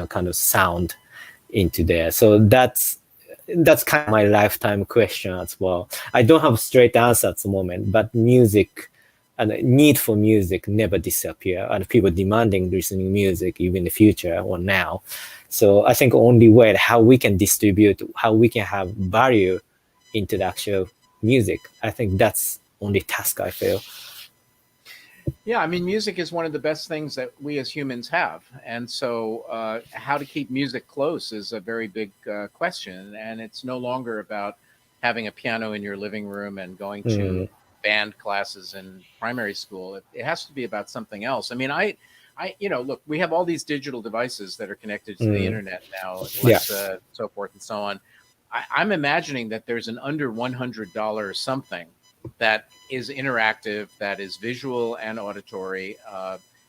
kind of sound into there. So that's kind of my lifetime question as well. I don't have a straight answer at the moment, but music and the need for music never disappear, and people demanding listening music even in the future or now. So I think only way how we can distribute, how we can have value into the actual music, I think that's only task I feel. Yeah, I mean, music is one of the best things that we as humans have. And so how to keep music close is a very big question. And it's no longer about having a piano in your living room and going to band classes in primary school. It has to be about something else. I mean, look, we have all these digital devices that are connected to the internet now, Alexa, so forth and so on. I'm imagining that there's an under $100 something that is interactive, that is visual and auditory,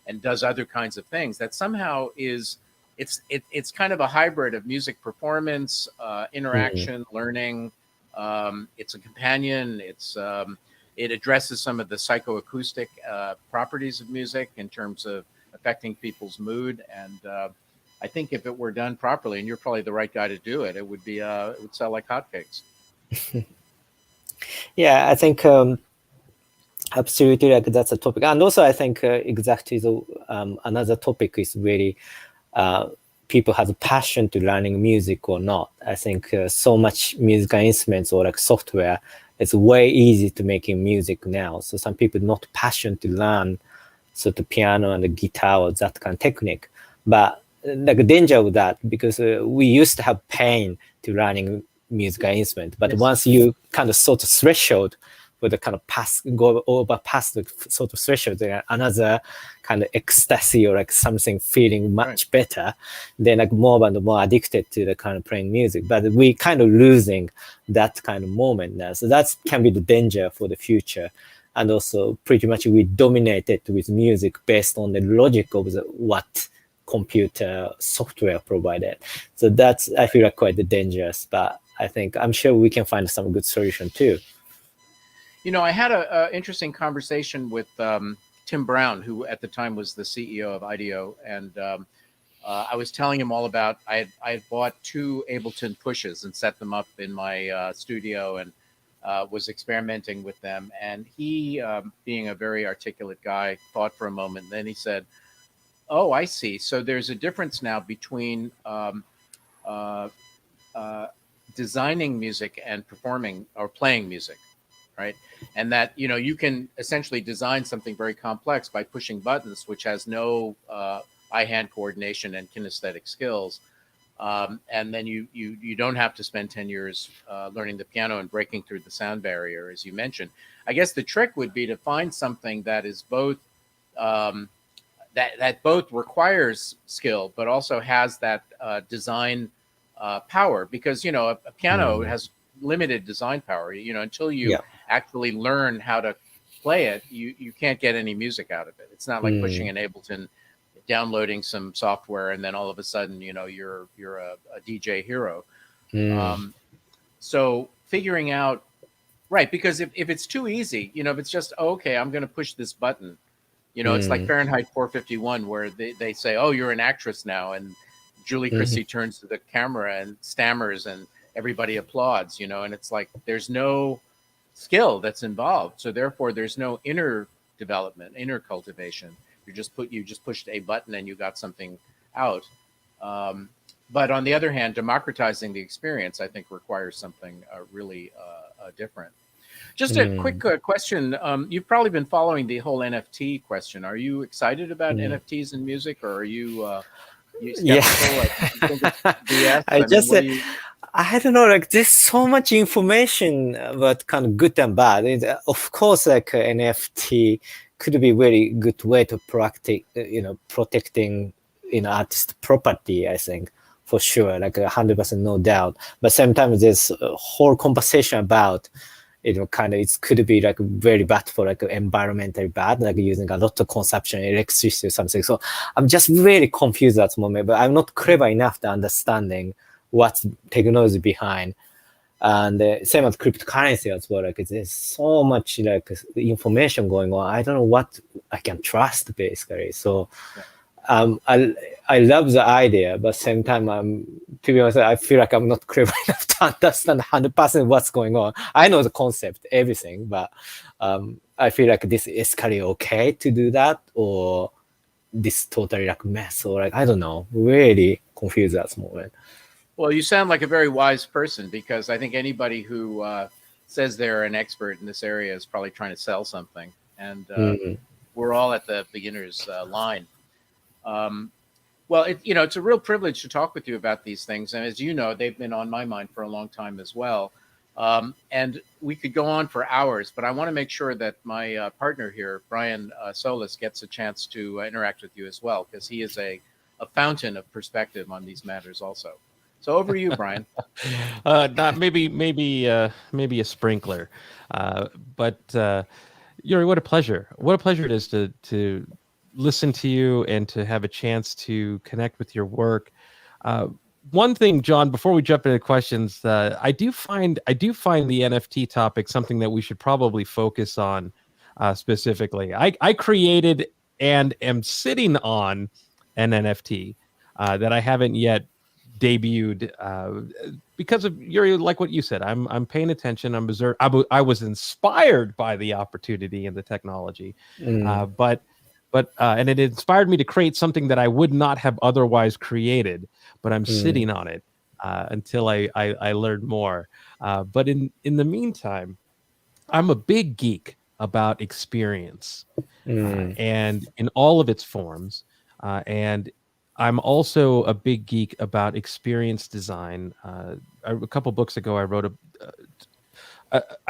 and does other kinds of things. That somehow it's kind of a hybrid of music performance, interaction, learning. It's a companion. It addresses some of the psychoacoustic properties of music in terms of affecting people's mood. And I think if it were done properly, and you're probably the right guy to do it, it would sell like hotcakes. Yeah, I think absolutely, like that's a topic, and also I think exactly another topic is really people have a passion to learning music or not. I think so much musical instruments or like software, it's way easy to making music now. So some people not passion to learn sort of piano and the guitar or that kind of technique, but like a danger of that, because we used to have pain to learning musical instrument, but once you kind of sort of threshold with the kind of go over past the sort of threshold, another kind of ecstasy or like something feeling much better, then like more and more addicted to the kind of playing music. But we kind of losing that kind of moment now. So that can be the danger for the future. And also pretty much we dominated with music based on the logic of what computer software provided. So that's, I feel like quite dangerous, but I'm sure we can find some good solution too. I had an interesting conversation with Tim Brown, who at the time was the CEO of IDEO, and I was telling him all about, I had bought 2 Ableton pushes and set them up in my studio and was experimenting with them. And he, being a very articulate guy, thought for a moment. Then he said, "Oh, I see. So there's a difference now between designing music and performing or playing music, right? And that, you can essentially design something very complex by pushing buttons, which has no eye-hand coordination and kinesthetic skills. And then you don't have to spend 10 years learning the piano and breaking through the sound barrier, as you mentioned. I guess the trick would be to find something that is both that both requires skill, but also has that design power, because a piano has limited design power. Until you actually learn how to play it, you can't get any music out of it. It's not like pushing an Ableton, downloading some software, and then all of a sudden you're a DJ hero. So figuring out, right, because if it's too easy, if it's just, okay, I'm going to push this button, it's like Fahrenheit 451, where they say, oh, you're an actress now, and Julie Christie turns to the camera and stammers and everybody applauds, and it's like there's no skill that's involved. So therefore there's no inner development, inner cultivation. You just pushed a button and you got something out. But on the other hand, democratizing the experience, I think, requires something really different. Just a quick question. You've probably been following the whole NFT question. Are you excited about NFTs in music, or are you skeptical? I don't know, like there's so much information about kind of good and bad. Of course, like NFT could be very good way to protecting artist property, I think. for sure, like 100% no doubt. But sometimes there's a whole conversation about, kind of, it could be like very bad for like environmentally bad, like using a lot of consumption electricity or something. So I'm just really confused at the moment, but I'm not clever enough to understanding what's technology behind. And same as cryptocurrency as well. Like there's so much like information going on. I don't know what I can trust basically. So I love the idea, but same time, to be honest, I feel like I'm not clever enough to understand 100% what's going on. I know the concept, everything, but I feel like this is kind of okay to do that, or this totally like mess, or like I don't know, really confused at the moment. Well, you sound like a very wise person, because I think anybody who says they're an expert in this area is probably trying to sell something, and we're all at the beginner's line. Well, it's a real privilege to talk with you about these things, and as you know, they've been on my mind for a long time as well. And we could go on for hours, but I want to make sure that my partner here, Brian Solis, gets a chance to interact with you as well, because he is a fountain of perspective on these matters also. So over to you, Brian. Not maybe a sprinkler, but Yuri, what a pleasure! What a pleasure it is to listen to you and to have a chance to connect with your work. One thing, John, before we jump into questions, I do find the NFT topic something that we should probably focus on specifically. I created and am sitting on an NFT that I haven't yet debuted because of Yuri, like what you said. I'm paying attention. I was inspired by the opportunity and the technology, but and it inspired me to create something that I would not have otherwise created. But I'm sitting on it until I learn more. But in the meantime, I'm a big geek about experience and in all of its forms, and I'm also a big geek about experience design. A couple books ago, I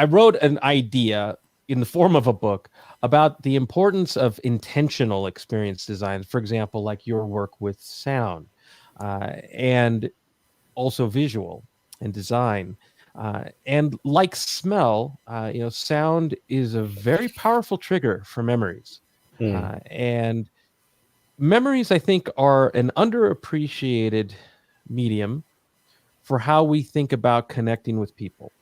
wrote an idea in the form of a book about the importance of intentional experience design. For example, like your work with sound, and also visual and design. And like smell, sound is a very powerful trigger for memories. And memories, I think, are an underappreciated medium for how we think about connecting with people.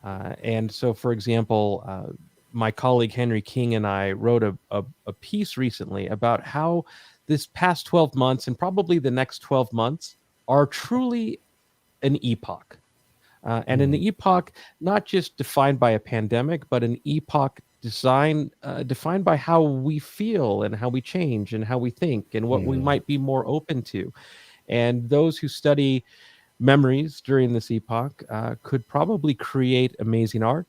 And so, for example, my colleague Henry King and I wrote a piece recently about how this past 12 months and probably the next 12 months are truly an epoch. And an epoch not just defined by a pandemic, but an epoch defined by how we feel and how we change and how we think and what we might be more open to. And those who study memories during this epoch could probably create amazing art,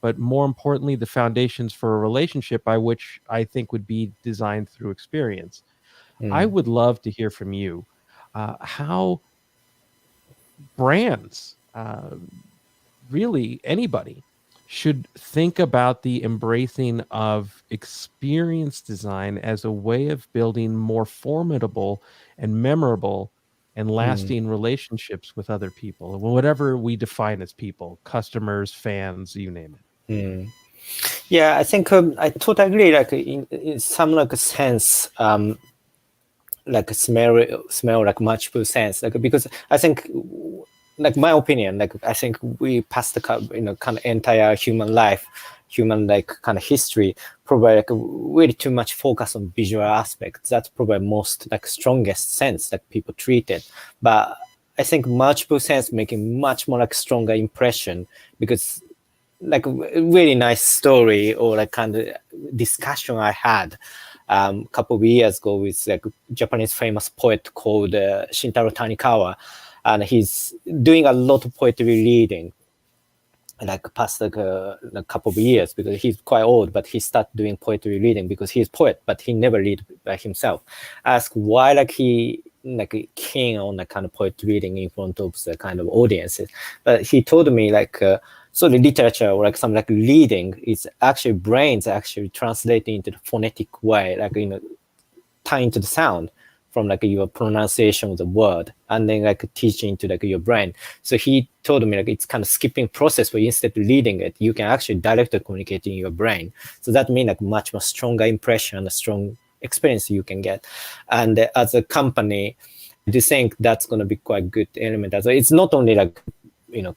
but more importantly, the foundations for a relationship by which I think would be designed through experience. I would love to hear from you how brands, really anybody, should think about the embracing of experience design as a way of building more formidable and memorable and lasting relationships with other people, whatever we define as people, customers, fans, you name it. Yeah, I think I totally agree. Like in some like sense, like smell like multiple sense. Like because I think, like my opinion, like I think we passed the kind of entire human life, human like kind of history, probably like really too much focus on visual aspects. That's probably most like strongest sense that people treat it. But I think multiple sense making much more like stronger impression, because like a really nice story or like kind of discussion I had a couple of years ago with like Japanese famous poet called Shintaro Tanikawa, and he's doing a lot of poetry reading like past like a couple of years, because he's quite old, but he started doing poetry reading because he's poet, but he never read by himself. Ask why like he like keen on the kind of poetry reading in front of the kind of audiences. But he told me like so the literature or like some like reading is actually brains actually translating into the phonetic way, like tying to the sound. from like your pronunciation of the word, and then like teaching to like your brain. So he told me like it's kind of skipping process where instead of reading it, you can actually directly communicate in your brain. So that means like much more stronger impression and a strong experience you can get. And as a company, I do think that's going to be quite good element. As it's not only like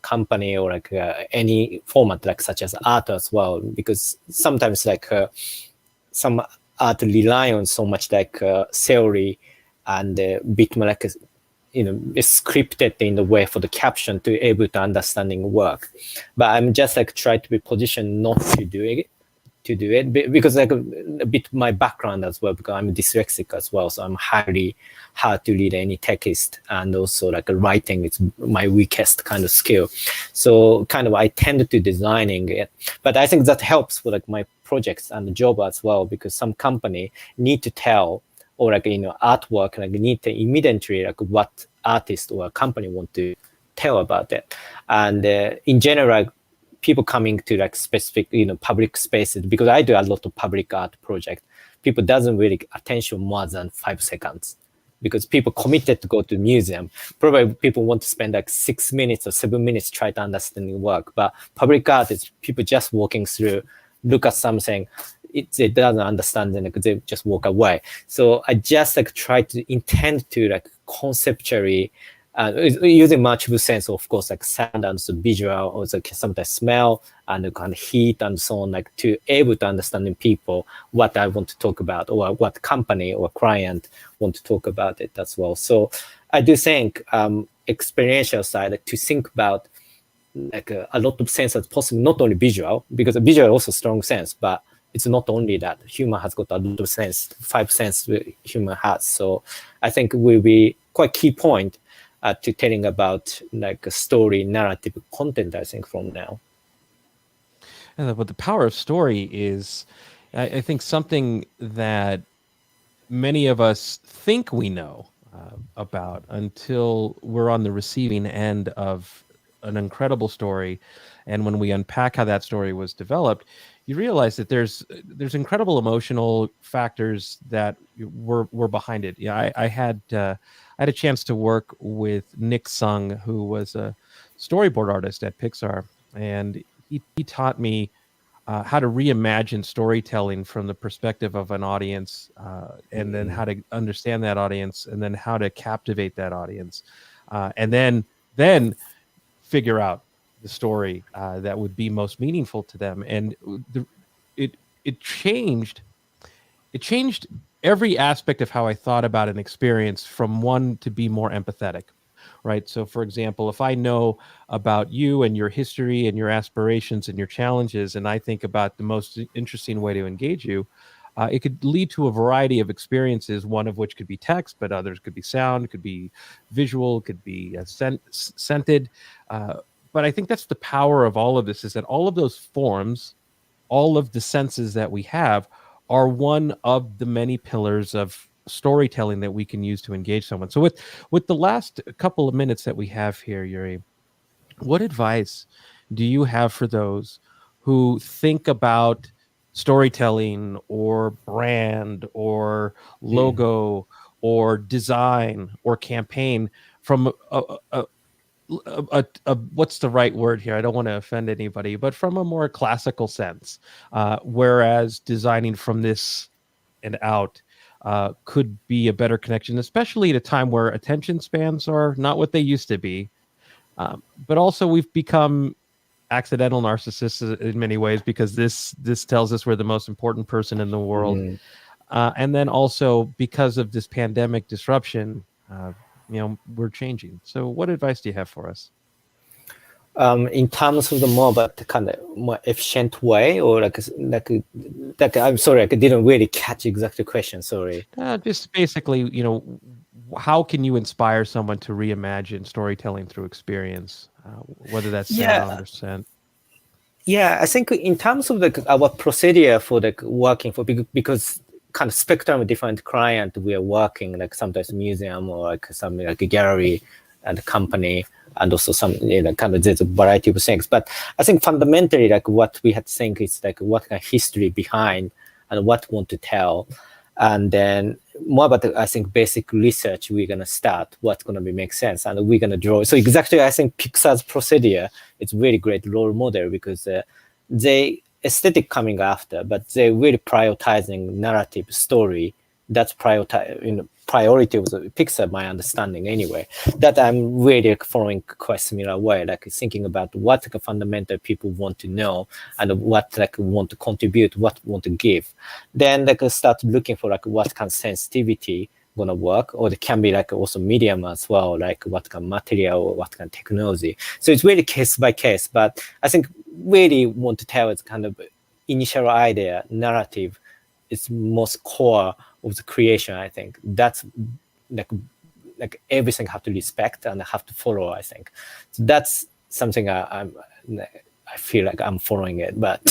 company or like any format like such as art as well, because sometimes like some art rely on so much like theory and bit more like it's scripted in the way for the caption to able to understanding work. But I'm just like try to be positioned not to do it because like a bit my background as well, because I'm dyslexic as well, so I'm highly hard to read any text, and also like writing is my weakest kind of skill. So kind of I tend to designing it, but I think that helps for like my projects and the job as well, because some company need to tell, or like artwork like need to immediately like what artist or a company want to tell about it. And in general, people coming to like specific public spaces, because I do a lot of public art project, people doesn't really attention more than 5 seconds, because people committed to go to the museum. Probably people want to spend like 6 minutes or 7 minutes try to understand the work, but public art is people just walking through, look at something, it doesn't understand, and like, they just walk away. So I just like try to intend to like conceptually using multiple sense, of course, like sound and so visual, or like sometimes smell and the kind of heat and so on, like to able to understand in people what I want to talk about, or what company or client want to talk about it as well. So I do think experiential side, like to think about like a lot of sense as possible, not only visual, because visual also strong sense, but it's not only that. Human has got a lot of sense, 5 sense human has. So I think will be quite key point to telling about like a story, narrative, content, I think, from now. And but the power of story is, I think, something that many of us think we know about until we're on the receiving end of an incredible story. And when we unpack how that story was developed, you realize that there's incredible emotional factors that were behind it. Yeah, I had a chance to work with Nick Sung, who was a storyboard artist at Pixar, and he taught me how to reimagine storytelling from the perspective of an audience, and then how to understand that audience, and then how to captivate that audience, and then figure out the story that would be most meaningful to them. And it changed every aspect of how I thought about an experience, from one to be more empathetic, right? So for example, if I know about you and your history and your aspirations and your challenges, and I think about the most interesting way to engage you, it could lead to a variety of experiences, one of which could be text, but others could be sound, could be visual, could be scented. But I think that's the power of all of this, is that all of those forms, all of the senses that we have, are one of the many pillars of storytelling that we can use to engage someone. So with the last couple of minutes that we have here, Yuri, what advice do you have for those who think about storytelling or brand or logo or design or campaign from a what's the right word here? I don't want to offend anybody, but from a more classical sense, whereas designing from this and out could be a better connection, especially at a time where attention spans are not what they used to be. But also we've become accidental narcissists in many ways, because this tells us we're the most important person in the world. And then also because of this pandemic disruption, we're changing. So what advice do you have for us? In terms of the more, but kind of more efficient way, or like I'm sorry, I didn't really catch exactly the question. Sorry. Just basically, how can you inspire someone to reimagine storytelling through experience, whether that's sound or scent? Yeah, I think in terms of our procedure for working for, because kind of spectrum of different client we are working, like sometimes museum or like something like a gallery and company, and also some kind of there's a variety of things. But I think fundamentally, like what we had to think is like what kind of history behind and what we want to tell. and then more about the, I think, basic research we're gonna start, what's gonna be make sense, and we're gonna draw. So exactly, I think Pixar's procedure is really great role model, because they aesthetic coming after, but they really prioritizing narrative story. That's priority of the Pixar, my understanding anyway. That I'm really following quite similar way, like thinking about what like fundamental people want to know and what like want to contribute, what want to give. Then like start looking for like what kind of sensitivity gonna work, or it can be like also medium as well, like what kind of material or what kind of technology. So it's really case by case, but I think really want to tell it's kind of initial idea, narrative is most core of the creation. I think that's like everything have to respect and have to follow. I think so that's something I feel like I'm following it, but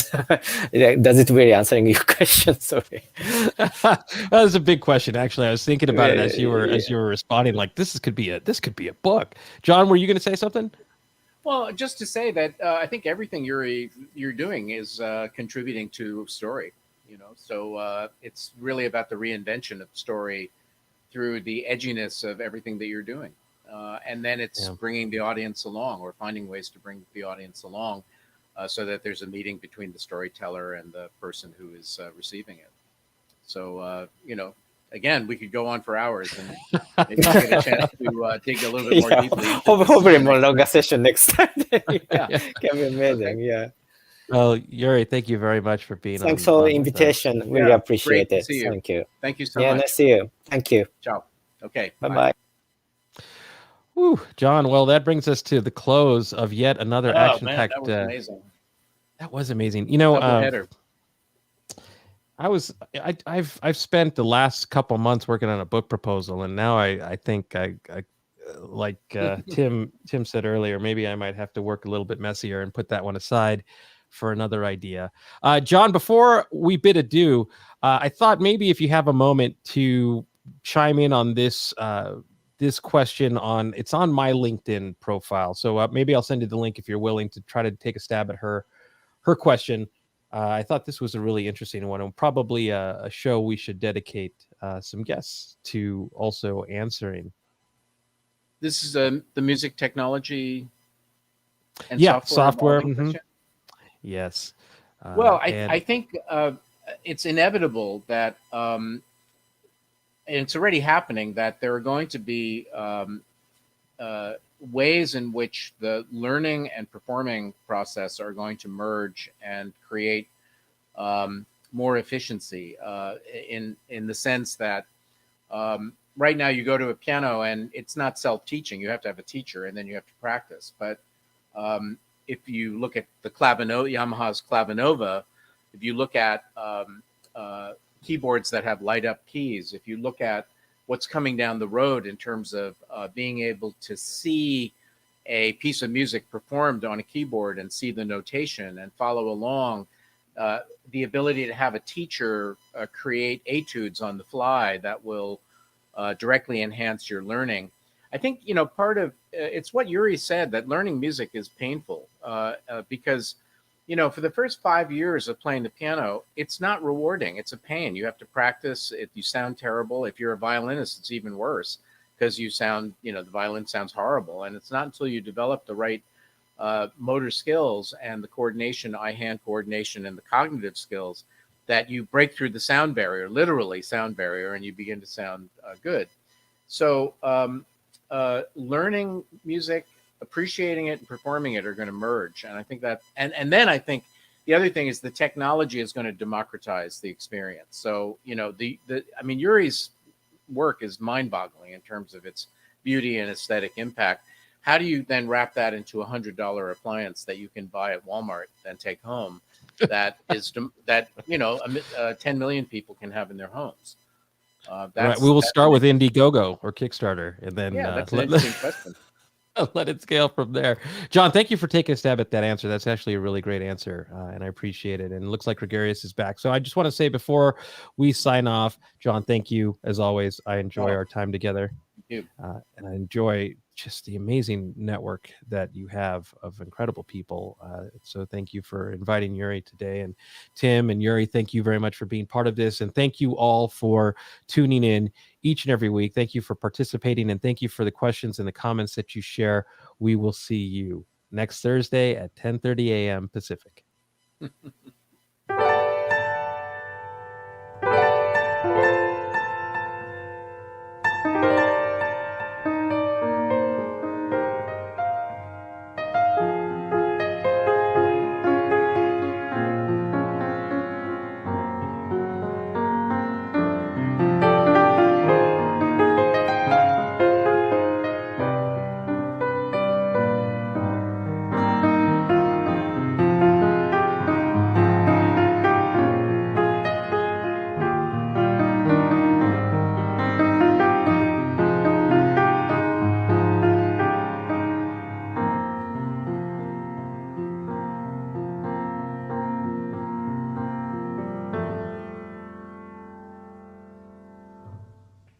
does it really answering your question? Sorry. That was a big question. Actually, I was thinking about it as you were responding. Like this could be a book. John, were you going to say something? Well, just to say that I think everything you're doing is contributing to story. So it's really about the reinvention of story through the edginess of everything that you're doing, and then it's bringing the audience along, or finding ways to bring the audience along, so that there's a meeting between the storyteller and the person who is receiving it. So again, we could go on for hours, and maybe get a chance to dig a little bit more deeply. Hopefully more longer session next time. Yeah. Can be amazing. Okay. Yeah. Well, Yuri, thank you very much for being Thanks for the invitation. Really appreciate it. See you. Thank you. Thank you so much. Yeah, nice to see you. Thank you. Ciao. Okay. Bye-bye. Woo, John. Well, that brings us to the close of yet another action-packed. That was amazing. That was amazing. I've spent the last couple months working on a book proposal, and now I think I like Tim said earlier, maybe I might have to work a little bit messier and put that one aside for another idea. John, before we bid adieu, I thought maybe if you have a moment to chime in on this this question it's on my LinkedIn profile. So maybe I'll send you the link if you're willing to try to take a stab at her question. I thought this was a really interesting one, and probably a show we should dedicate some guests to also answering. This is the music technology and software. Mm-hmm. Yes. Well, I think it's inevitable that, and it's already happening, that there are going to be ways in which the learning and performing process are going to merge and create more efficiency in the sense that right now you go to a piano and it's not self-teaching. You have to have a teacher and then you have to practice. But if you look at the Yamaha's Clavinova, if you look at keyboards that have light up keys, if you look at what's coming down the road in terms of being able to see a piece of music performed on a keyboard and see the notation and follow along, the ability to have a teacher create etudes on the fly that will directly enhance your learning. I think, part of it's what Yuri said, that learning music is painful because, for the first 5 years of playing the piano, it's not rewarding. It's a pain. You have to practice. If you sound terrible, if you're a violinist, it's even worse because you sound, the violin sounds horrible. And it's not until you develop the right motor skills and the coordination, eye-hand coordination, and the cognitive skills that you break through the sound barrier, literally sound barrier, and you begin to sound good. So learning music, appreciating it, and performing it are going to merge. And I think that, and then I think the other thing is the technology is going to democratize the experience. So, Yuri's work is mind-boggling in terms of its beauty and aesthetic impact. How do you then wrap that into a $100 appliance that you can buy at Walmart and take home? That 10 million people can have in their homes. Right. We will start with Indiegogo or Kickstarter, and then that's an interesting question. Let it scale from there. John, thank you for taking a stab at that answer. That's actually a really great answer, and I appreciate it. And it looks like Gregarious is back. So I just want to say before we sign off, John, thank you as always. I enjoy our time together. Thank you. And I enjoy just the amazing network that you have of incredible people. So thank you for inviting Yuri today. And Tim and Yuri, thank you very much for being part of this. And thank you all for tuning in each and every week. Thank you for participating, and thank you for the questions and the comments that you share. We will see you next Thursday at 10:30 a.m. Pacific.